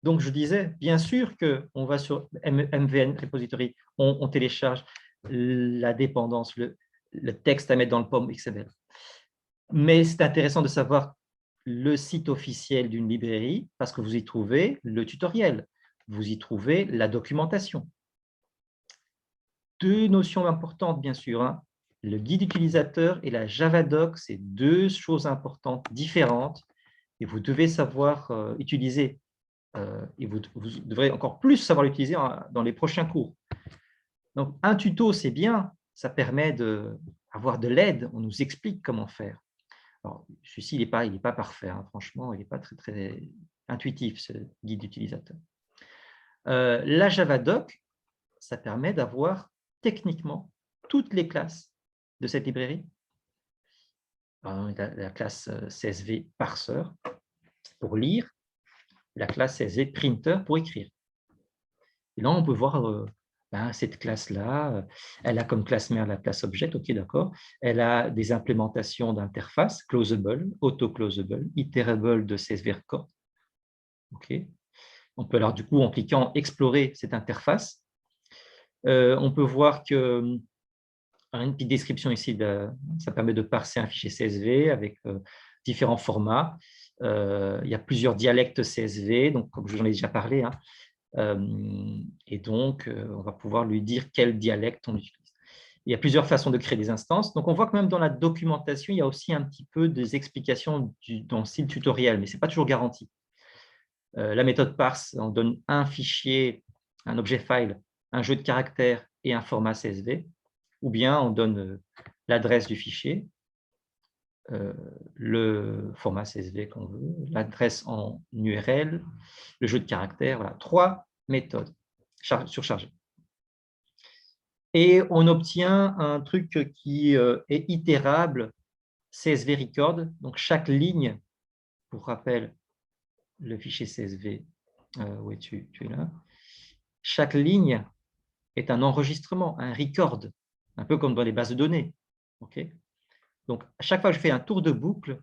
Donc, je disais, bien sûr qu'on va sur MVN Repository, on télécharge la dépendance, le texte à mettre dans le POM XML. Mais c'est intéressant de savoir le site officiel d'une librairie parce que vous y trouvez le tutoriel, vous y trouvez la documentation. Deux notions importantes, bien sûr, hein. Le guide utilisateur et la Javadoc, c'est deux choses importantes, différentes, et vous devez savoir utiliser, et vous devrez encore plus savoir l'utiliser dans les prochains cours. Donc, un tuto, c'est bien, ça permet d'avoir de l'aide, on nous explique comment faire. Alors, celui-ci, il n'est pas parfait, hein, franchement, il n'est pas très, très intuitif, ce guide utilisateur. La Javadoc, ça permet d'avoir techniquement toutes les classes de cette librairie. La classe CSV Parser pour lire, la classe CSV Printer pour écrire. Et là, on peut voir cette classe-là, elle a comme classe mère la classe Object, ok, d'accord. Elle a des implémentations d'interface, closable, auto-closable, iterable de CSV Record. Ok. On peut alors, du coup, en cliquant, explorer cette interface. On peut voir que une petite description ici, ça permet de parser un fichier CSV avec différents formats. Il y a plusieurs dialectes CSV, donc comme j'en ai déjà parlé, hein, et donc on va pouvoir lui dire quel dialecte on utilise. Il y a plusieurs façons de créer des instances. Donc on voit que même dans la documentation, il y a aussi un petit peu des explications dans le style tutoriel, mais ce n'est pas toujours garanti. La méthode parse, on donne un fichier, un objet file, un jeu de caractères et un format CSV. Ou bien on donne l'adresse du fichier, le format CSV qu'on veut, l'adresse en URL, le jeu de caractères, voilà, 3 méthodes surchargées. Et on obtient un truc qui est itérable, CSV record, donc chaque ligne, pour rappel, le fichier CSV, où es-tu? Tu es là. Chaque ligne est un enregistrement, un record, un peu comme dans les bases de données. Okay. Donc, à chaque fois que je fais un tour de boucle,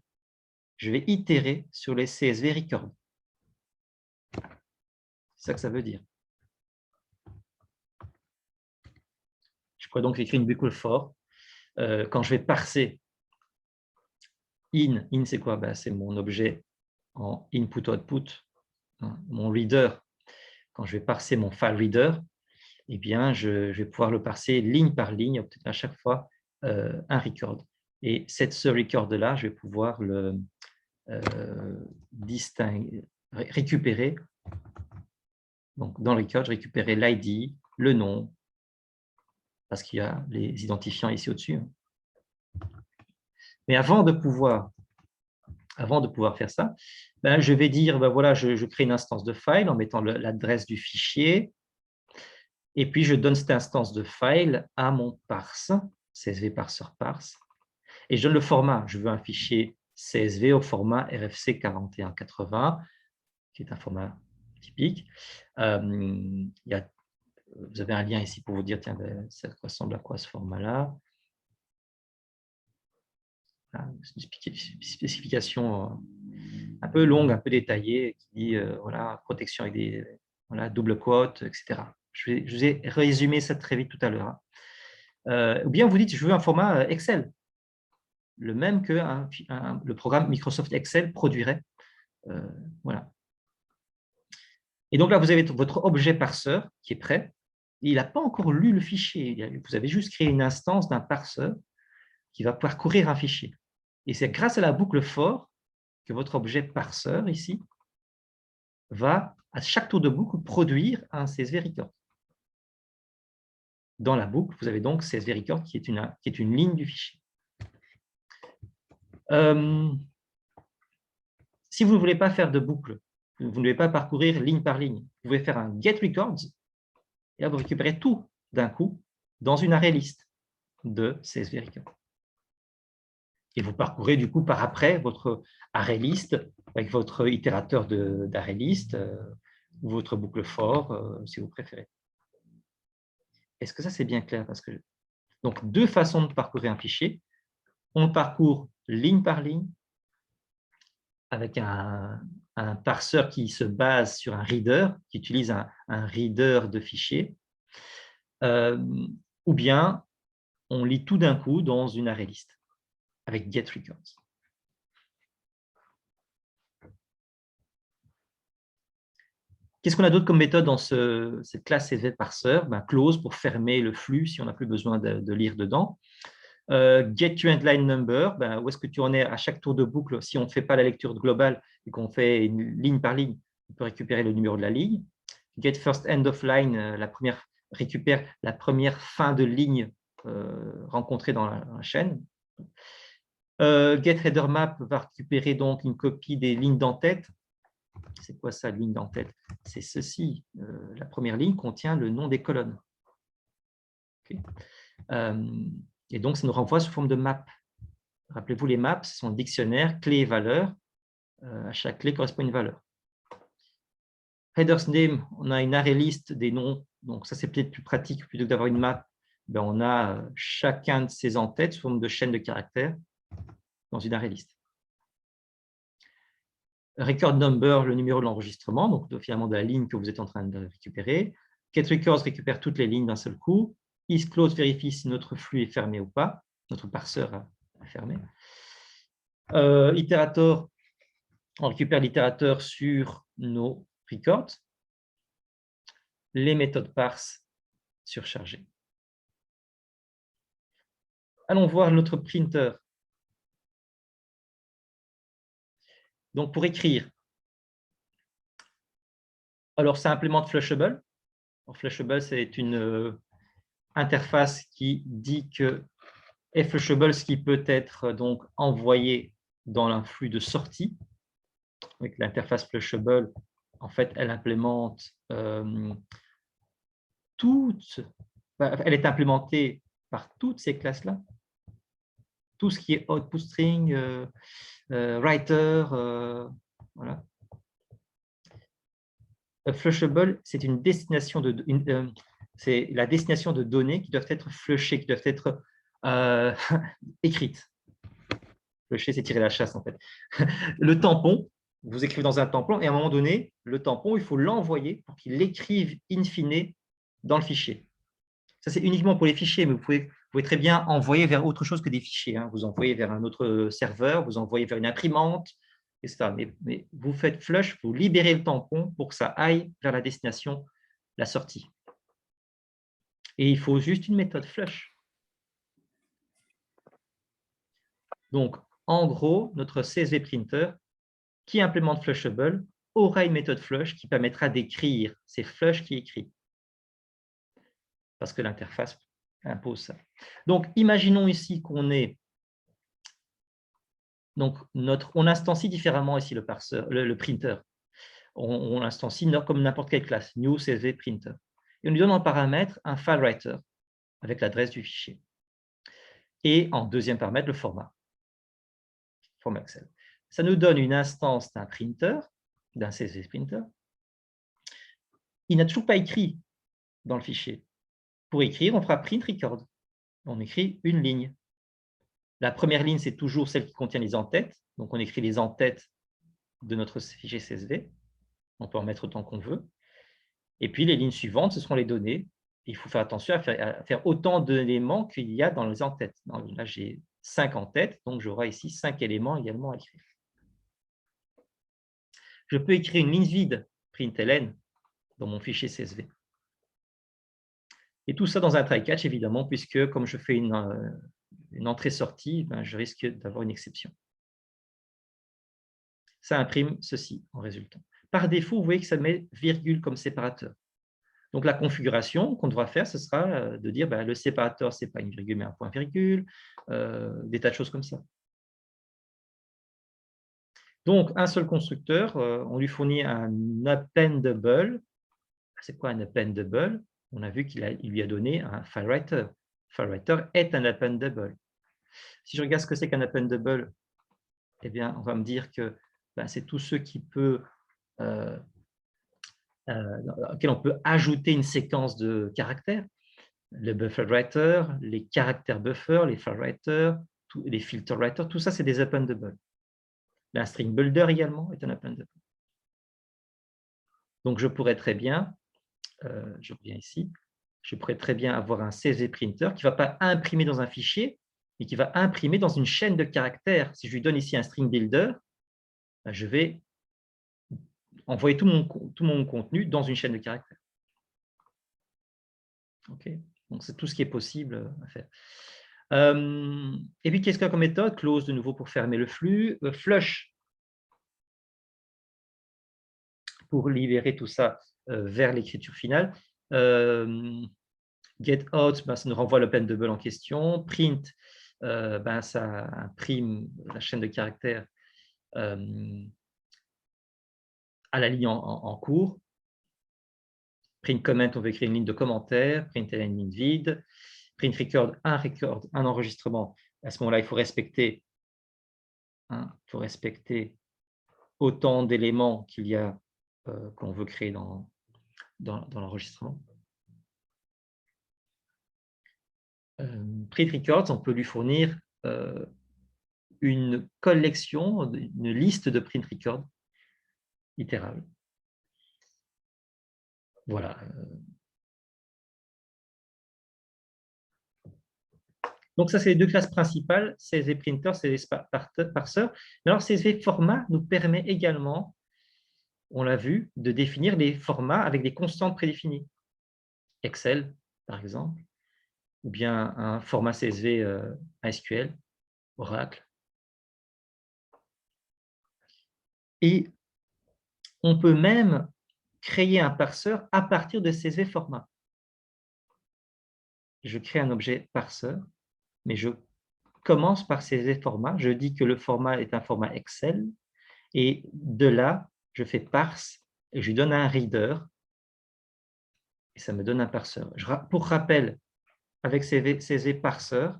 je vais itérer sur les CSV record. C'est ça que ça veut dire. Je pourrais donc écrire une boucle for. Quand je vais parser in c'est quoi? C'est mon objet en input-output, hein, mon reader. Quand je vais parser mon file reader, eh bien, je vais pouvoir le parser ligne par ligne, obtenir à chaque fois un record. Et ce record-là, je vais pouvoir le récupérer. Donc, dans le record, je récupérais l'ID, le nom, parce qu'il y a les identifiants ici au-dessus. Mais avant de pouvoir faire ça, je vais dire, voilà, je crée une instance de file en mettant l'adresse du fichier, et puis je donne cette instance de file à mon parse, CSV parser parse, et je donne le format. Je veux un fichier CSV au format RFC 4180, qui est un format typique. Vous avez un lien ici pour vous dire, tiens, ça ressemble à quoi ce format-là? Une spécification un peu longue, un peu détaillée, qui dit voilà, protection avec des double quotes, etc. Je vous ai résumé ça très vite tout à l'heure. Ou bien vous dites, je veux un format Excel, le même que le programme Microsoft Excel produirait. Voilà. Et donc là, vous avez votre objet parseur qui est prêt. Il n'a pas encore lu le fichier. Vous avez juste créé une instance d'un parseur qui va parcourir un fichier. Et c'est grâce à la boucle for que votre objet parseur, ici, va, à chaque tour de boucle, produire un CSV record. Dans la boucle, vous avez donc CSV record qui est une ligne du fichier. Si vous ne voulez pas faire de boucle, vous ne voulez pas parcourir ligne par ligne, vous pouvez faire un get records et là, vous récupérez tout d'un coup dans une array list de CSV record. Et vous parcourez du coup par après votre array list avec votre itérateur d'array list ou votre boucle for si vous préférez. Est-ce que ça c'est bien clair? Parce que donc deux façons de parcourir un fichier. On parcourt ligne par ligne avec un parseur qui se base sur un reader, qui utilise un reader de fichiers, ou bien on lit tout d'un coup dans une array list avec get records. Qu'est-ce qu'on a d'autre comme méthode dans cette classe CSV parseur? Close pour fermer le flux si on n'a plus besoin de lire dedans. Get to line number, où est-ce que tu en es à chaque tour de boucle? Si on ne fait pas la lecture globale et qu'on fait une ligne par ligne, on peut récupérer le numéro de la ligne. Get first end of line, récupère la première fin de ligne rencontrée dans la chaîne. Get header map va récupérer donc une copie des lignes d'en-tête. C'est quoi ça, ligne d'en-tête? C'est ceci. La première ligne contient le nom des colonnes. Okay. Et donc, ça nous renvoie sous forme de map. Rappelez-vous, les maps sont dictionnaires, clés et valeurs. À chaque clé correspond une valeur. Headers name, on a une array list des noms. Donc, ça, c'est peut-être plus pratique. Plutôt que d'avoir une map, on a chacun de ces en-têtes sous forme de chaîne de caractères dans une array list. Record number, le numéro de l'enregistrement, donc finalement de la ligne que vous êtes en train de récupérer. Get records récupère toutes les lignes d'un seul coup. IsClose vérifie si notre flux est fermé ou pas, notre parseur est fermé. Itérator, on récupère l'itérateur sur nos records. Les méthodes parse surchargées. Allons voir notre printer. Donc, pour écrire, alors ça implémente Flushable. Alors, Flushable, c'est une interface qui dit que est flushable, ce qui peut être donc envoyé dans un flux de sortie. Avec l'interface Flushable, en fait, elle implémente elle est implémentée par toutes ces classes-là. Tout ce qui est output string, writer, voilà. Flushable, c'est une destination c'est la destination de données qui doivent être flushées, qui doivent être écrites. Flusher, c'est tirer la chasse, en fait. Le tampon, vous écrivez dans un tampon, et à un moment donné, le tampon, il faut l'envoyer pour qu'il l'écrive in fine dans le fichier. Ça, c'est uniquement pour les fichiers, mais vous pouvez très bien envoyer vers autre chose que des fichiers. Hein. Vous envoyez vers un autre serveur, vous envoyez vers une imprimante, etc. Mais vous faites flush, vous libérez le tampon pour que ça aille vers la destination, la sortie. Et il faut juste une méthode flush. Donc, en gros, notre CSV printer qui implémente Flushable aura une méthode flush qui permettra d'écrire. C'est flush qui écrit. Parce que l'interface impose ça. Donc, imaginons ici qu'on est… Donc, on instancie différemment ici le parseur, le printer. On l'instancie comme n'importe quelle classe, new CSV printer. Et on lui donne en paramètre un file writer avec l'adresse du fichier. Et en deuxième paramètre, le format Excel. Ça nous donne une instance d'un printer, d'un CSV printer. Il n'a toujours pas écrit dans le fichier. Pour écrire, on fera print record. On écrit une ligne. La première ligne, c'est toujours celle qui contient les en-têtes. Donc, on écrit les en-têtes de notre fichier CSV. On peut en mettre autant qu'on veut. Et puis, les lignes suivantes, ce seront les données. Il faut faire attention à faire autant d'éléments qu'il y a dans les en-têtes. Là, j'ai 5 en-têtes, donc j'aurai ici 5 éléments également à écrire. Je peux écrire une ligne vide, println, dans mon fichier CSV. Et tout ça dans un try-catch, évidemment, puisque comme je fais une entrée-sortie, ben, je risque d'avoir une exception. Ça imprime ceci en résultant. Par défaut, vous voyez que ça met virgule comme séparateur. Donc, la configuration qu'on devra faire, ce sera de dire ben, le séparateur, ce n'est pas une virgule, mais un point-virgule, des tas de choses comme ça. Donc, un seul constructeur, on lui fournit un appendable. C'est quoi un appendable? On a vu qu'il lui a donné un FileWriter. FileWriter est un appendable. Si je regarde ce que c'est qu'un appendable, eh bien, on va me dire que ben, c'est tous ceux qui peuvent auquel on peut ajouter une séquence de caractères, le buffer writer, les caractères buffer, les file writer, les filter writer, tout ça, c'est des appendables. La string builder également est un appendable. Donc, je pourrais très bien, je reviens ici, je pourrais très bien avoir un CSV printer qui ne va pas imprimer dans un fichier, mais qui va imprimer dans une chaîne de caractères. Si je lui donne ici un string builder, je vais envoyer tout mon contenu dans une chaîne de caractères. OK. Donc, c'est tout ce qui est possible à faire. Et puis, qu'est-ce qu'il y a comme méthode? Close, de nouveau, pour fermer le flux. Flush, pour libérer tout ça vers l'écriture finale. Get out, ben, ça nous renvoie l'appendable en question. Print, ben, ça imprime la chaîne de caractères à la ligne en cours. Print comment, on veut écrire une ligne de commentaire. Print une ligne vide. Print record, un enregistrement. À ce moment-là, il faut respecter autant d'éléments qu'il y a qu'on veut créer dans l'enregistrement. Print records, on peut lui fournir une collection, une liste de print records itérables. Voilà. Donc, ça, c'est les deux classes principales, CSV Printer, CSV Parser. Mais alors, CSV Format nous permet également, on l'a vu, de définir les formats avec des constantes prédéfinies. Excel, par exemple, ou bien un format CSV MySQL, Oracle. Et on peut même créer un parseur à partir de CSV Format. Je crée un objet parseur, mais je commence par CSV Format. Je dis que le format est un format Excel, et de là, je fais parse et je lui donne un reader, et ça me donne un parseur. Pour rappel, avec CSV parseur,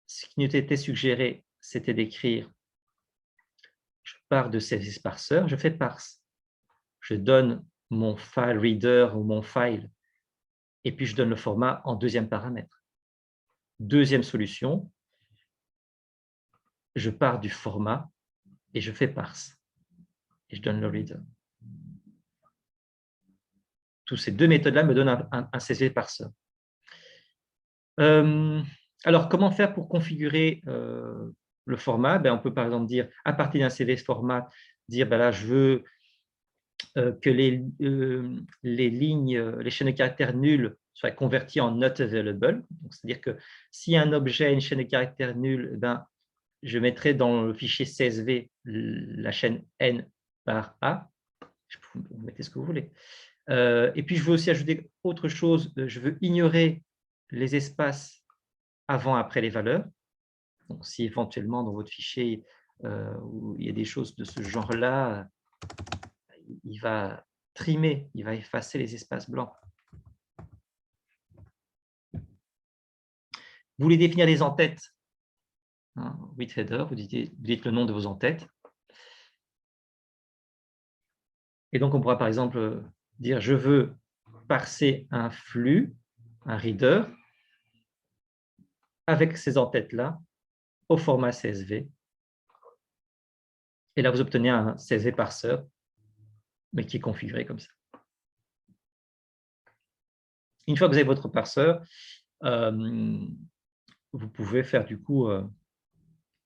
ce qui nous était suggéré, c'était d'écrire, je pars de CSV parseur, je fais parse. Je donne mon file reader ou mon file, et puis je donne le format en deuxième paramètre. Deuxième solution, je pars du format et je fais parse. Et je donne le reader. Toutes ces deux méthodes-là me donnent un CSV parseur. Alors, comment faire pour configurer le format? On peut par exemple dire, à partir d'un CSV format, dire là, je veux que les lignes, les chaînes de caractères nulles soient converties en not available. C'est-à-dire que si un objet a une chaîne de caractères nulle, je mettrai dans le fichier CSV la chaîne n par a. Vous mettez ce que vous voulez. Et puis, je veux aussi ajouter autre chose. Je veux ignorer les espaces avant-après les valeurs. Donc, si éventuellement, dans votre fichier, où il y a des choses de ce genre-là, il va trimer, il va effacer les espaces blancs. Vous voulez définir des en-têtes. With header, vous dites le nom de vos en-têtes. Et donc, on pourra par exemple dire, je veux parser un flux, un reader, avec ces en-têtes-là, au format CSV. Et là, vous obtenez un CSV parseur, mais qui est configuré comme ça. Une fois que vous avez votre parseur, vous pouvez faire du coup…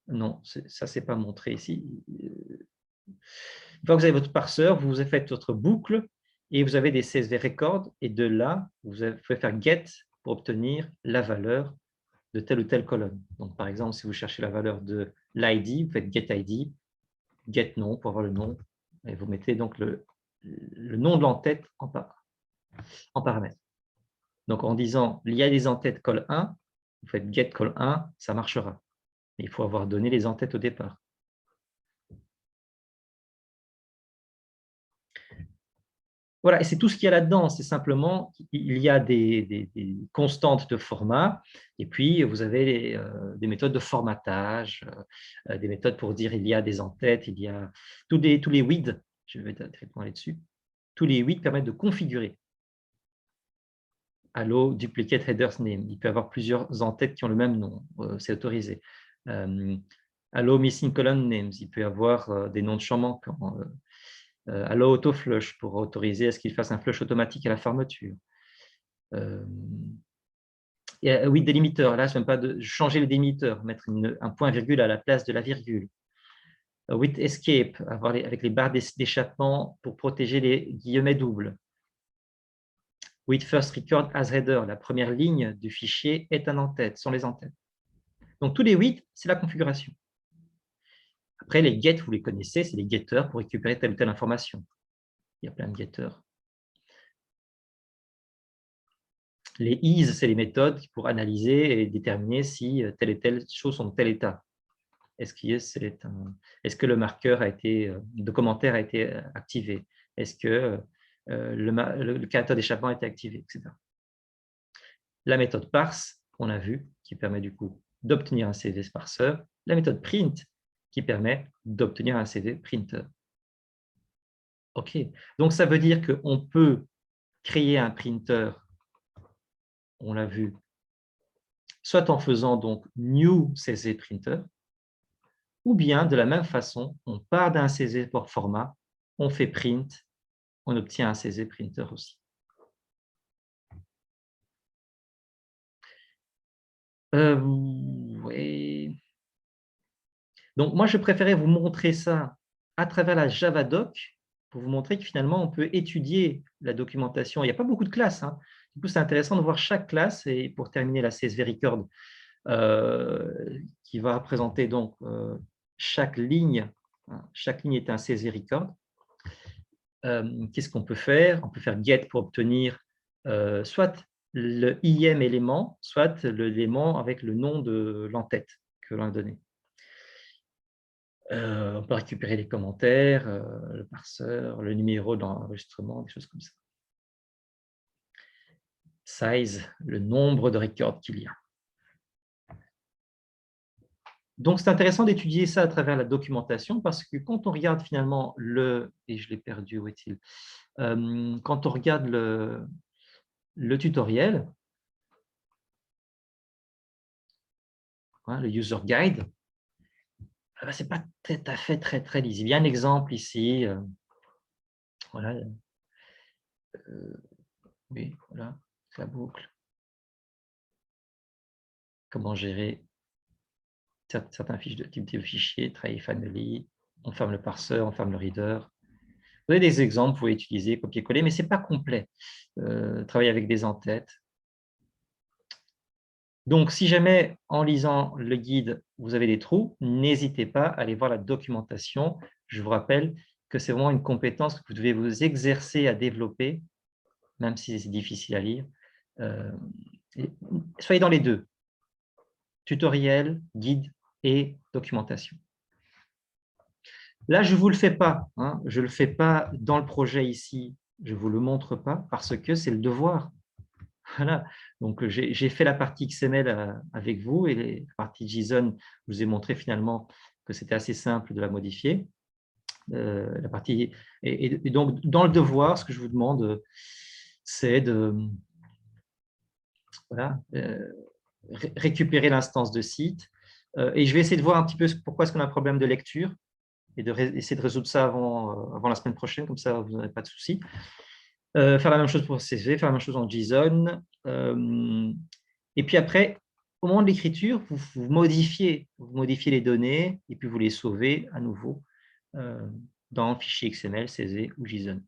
non, ça, ce n'est pas montré ici. Une fois que vous avez votre parseur, vous faites votre boucle et vous avez des CSV records. Et de là, vous pouvez faire get pour obtenir la valeur de telle ou telle colonne. Donc, par exemple, si vous cherchez la valeur de l'ID, vous faites get ID, get nom pour avoir le nom. Et vous mettez donc le nom de l'entête en paramètre. Donc, en disant il y a des entêtes col 1, vous faites get col 1, ça marchera. Mais il faut avoir donné les entêtes au départ. Voilà, et c'est tout ce qu'il y a là-dedans. C'est simplement il y a des constantes de format, et puis vous avez des méthodes de formatage, des méthodes pour dire il y a des entêtes, il y a tous les WID, je vais directement aller dessus. Tous les WID permettent de configurer. Allo duplicate headers name. Il peut y avoir plusieurs entêtes qui ont le même nom, c'est autorisé. Allo missing column names. Il peut y avoir des noms de champs manquants. Allo auto flush pour autoriser à ce qu'il fasse un flush automatique à la fermeture. Oui, délimiteur. Là, je ne même pas de changer le délimiteur, mettre un point virgule à la place de la virgule. With escape, avec les barres d'échappement pour protéger les guillemets doubles. With first record as header, la première ligne du fichier est un en-tête, sont les en-têtes. Donc tous les 8, c'est la configuration. Après, les get, vous les connaissez, c'est les getters pour récupérer telle ou telle information. Il y a plein de getters. Les is, c'est les méthodes pour analyser et déterminer si telle et telle chose sont dans tel état. Est-ce que le marqueur de commentaire a été activé? Est-ce que le caractère d'échappement a été activé, etc. La méthode parse, on a vu, qui permet du coup d'obtenir un CSV parseur. La méthode print, qui permet d'obtenir un CSV printer. OK. Donc, ça veut dire qu'on peut créer un printer, on l'a vu, soit en faisant donc new CSV printer, ou bien de la même façon, on part d'un CSV pour format, on fait print, on obtient un CSV printer aussi. Oui. Donc, moi, je préférais vous montrer ça à travers la Javadoc pour vous montrer que finalement, on peut étudier la documentation. Il n'y a pas beaucoup de classes. Hein. Du coup, c'est intéressant de voir chaque classe. Et pour terminer, la CSV Record qui va représenter donc chaque ligne. Hein, chaque ligne est un CSV Record. Qu'est-ce qu'on peut faire? On peut faire get pour obtenir soit le IM élément, soit l'élément avec le nom de l'entête que l'on a donné. On peut récupérer les commentaires, le parseur, le numéro d'enregistrement, des choses comme ça. Size, le nombre de records qu'il y a. Donc, c'est intéressant d'étudier ça à travers la documentation parce que quand on regarde finalement et je l'ai perdu, où est-il? Quand on regarde le tutoriel, hein, le user guide, ce n'est pas tout à fait très lisible. Il y a un exemple ici. Voilà. Oui, voilà, c'est la boucle. Comment gérer certains types de fichiers, tray family, on ferme le parseur, on ferme le reader. Vous avez des exemples, vous pouvez utiliser, copier-coller, mais ce n'est pas complet. Travailler avec des en-têtes. Donc, si jamais, en lisant le guide, vous avez des trous, n'hésitez pas à aller voir la documentation. Je vous rappelle que c'est vraiment une compétence que vous devez vous exercer à développer, même si c'est difficile à lire. Soyez dans les deux, tutoriel, guide et documentation. Là, je ne vous le fais pas. Hein, je ne le fais pas dans le projet ici. Je ne vous le montre pas parce que c'est le devoir. Voilà. Donc, j'ai fait la partie XML avec vous et la partie JSON, je vous ai montré finalement que c'était assez simple de la modifier. La partie, et donc, dans le devoir, ce que je vous demande, c'est de récupérer l'instance de site. Et je vais essayer de voir un petit peu pourquoi est-ce qu'on a un problème de lecture. et essayer de résoudre ça avant la semaine prochaine, comme ça, vous n'aurez pas de soucis. Faire la même chose pour CV, faire la même chose en JSON. Et puis après, au moment de l'écriture, vous modifiez les données et puis vous les sauvez à nouveau dans le fichier XML, CSV ou JSON.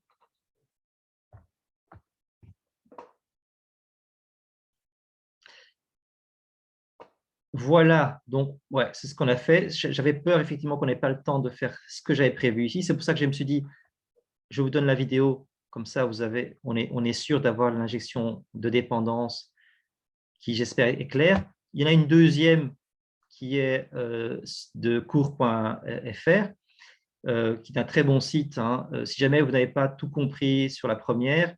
Voilà, donc ouais, c'est ce qu'on a fait. J'avais peur effectivement qu'on n'ait pas le temps de faire ce que j'avais prévu ici. C'est pour ça que je me suis dit, je vous donne la vidéo, comme ça on est sûr d'avoir l'injection de dépendance qui, j'espère, est claire. Il y en a une deuxième qui est de cours.fr, qui est un très bon site. Hein. Si jamais vous n'avez pas tout compris sur la première,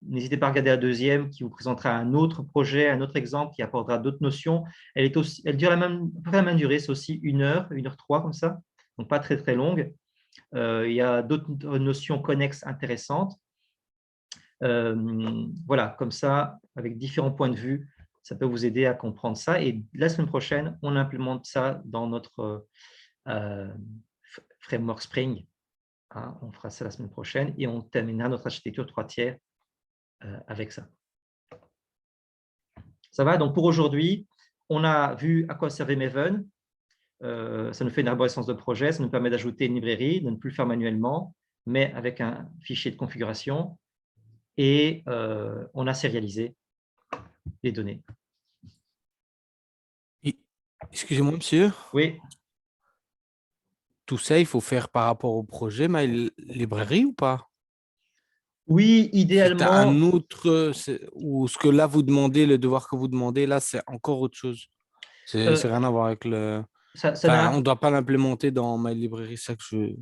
n'hésitez pas à regarder la deuxième qui vous présentera un autre projet, un autre exemple qui apportera d'autres notions. Elle dure à peu près la même durée, c'est aussi 1h03 comme ça, donc pas très très longue. Il y a d'autres notions connexes intéressantes. Voilà, comme ça, avec différents points de vue, ça peut vous aider à comprendre ça. Et la semaine prochaine, on implémente ça dans notre framework Spring. Hein, on fera ça la semaine prochaine et on terminera notre architecture 3/3 avec ça. Ça va? Donc, pour aujourd'hui, on a vu à quoi servait Maven. Ça nous fait une arborescence de projet, ça nous permet d'ajouter une librairie, de ne plus le faire manuellement, mais avec un fichier de configuration. Et on a sérialisé les données. Excusez-moi, monsieur. Oui. Tout ça, il faut faire par rapport au projet MyLibrary ou pas? Oui, C'est idéalement. un autre, ou ce que là vous demandez, le devoir que vous demandez, là, c'est encore autre chose. C'est rien à voir avec le. On ne doit pas l'implémenter dans MyLibrary, c'est ça que je.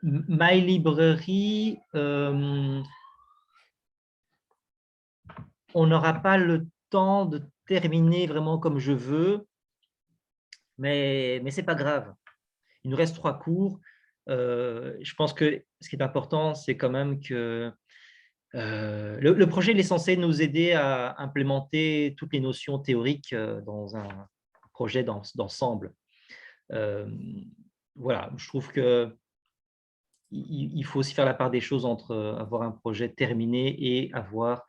MyLibrary, on n'aura pas le temps de terminer vraiment comme je veux, mais ce n'est pas grave. Il nous reste 3 cours. Je pense que ce qui est important, c'est quand même que le projet il est censé nous aider à implémenter toutes les notions théoriques dans un projet d'ensemble. Voilà, je trouve que il faut aussi faire la part des choses entre avoir un projet terminé et avoir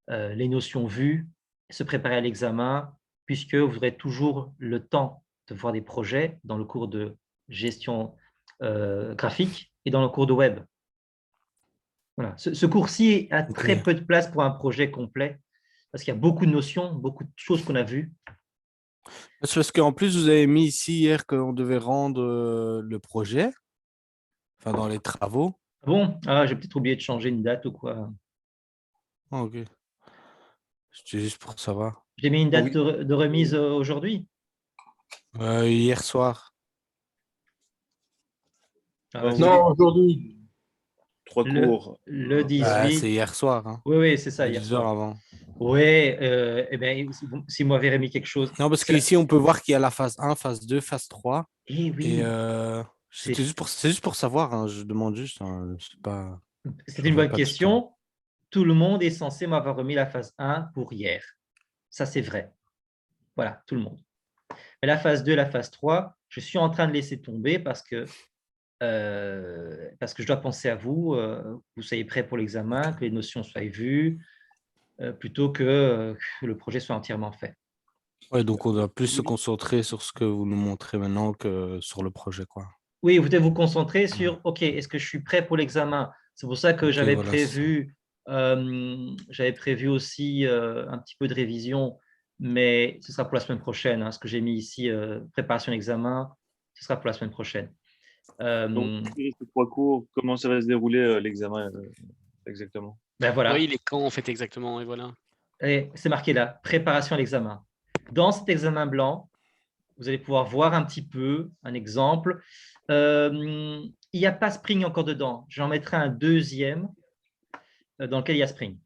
les notions vues, se préparer à l'examen, puisque vous aurez toujours le temps de voir des projets dans le cours de gestion graphique et dans le cours de web. Voilà. Ce cours-ci a très peu de place pour un projet complet, parce qu'il y a beaucoup de notions, beaucoup de choses qu'on a vues. C'est parce qu'en plus, vous avez mis ici hier qu'on devait rendre le projet, enfin dans les travaux. Bon, j'ai peut-être oublié de changer une date ou quoi. Ah, ok. C'était juste pour savoir. J'ai mis une date de remise aujourd'hui. Hier soir. Non, aujourd'hui. 3 cours. Le 18. C'est hier soir. Hein. Oui, c'est ça. Hier 10 soir. heures avant. Oui, eh bien, si moi j'avais mis quelque chose. Non, parce qu'ici, on peut voir qu'il y a la phase 1, phase 2, phase 3. Et oui. C'est juste pour savoir. Hein. Je demande juste. Hein. C'est une bonne question. Tout le monde est censé m'avoir remis la phase 1 pour hier. Ça, c'est vrai. Voilà, tout le monde. Mais la phase 2, la phase 3, je suis en train de laisser tomber parce que je dois penser à vous, que vous soyez prêts pour l'examen, que les notions soient vues, plutôt que le projet soit entièrement fait. Ouais, donc on doit plus se concentrer sur ce que vous nous montrez maintenant que sur le projet, quoi. Oui, vous devez vous concentrer sur, OK, est-ce que je suis prêt pour l'examen? C'est pour ça que j'avais prévu aussi un petit peu de révision, mais ce sera pour la semaine prochaine. Hein, ce que j'ai mis ici, préparation d'examen, ce sera pour la semaine prochaine. Donc, ces 3 cours, comment ça va se dérouler l'examen exactement? Ben voilà. Oui, il est quand en fait exactement, et voilà. C'est marqué là, préparation à l'examen. Dans cet examen blanc, vous allez pouvoir voir un petit peu un exemple. Il n'y a pas Spring encore dedans. J'en mettrai un deuxième dans lequel il y a Spring.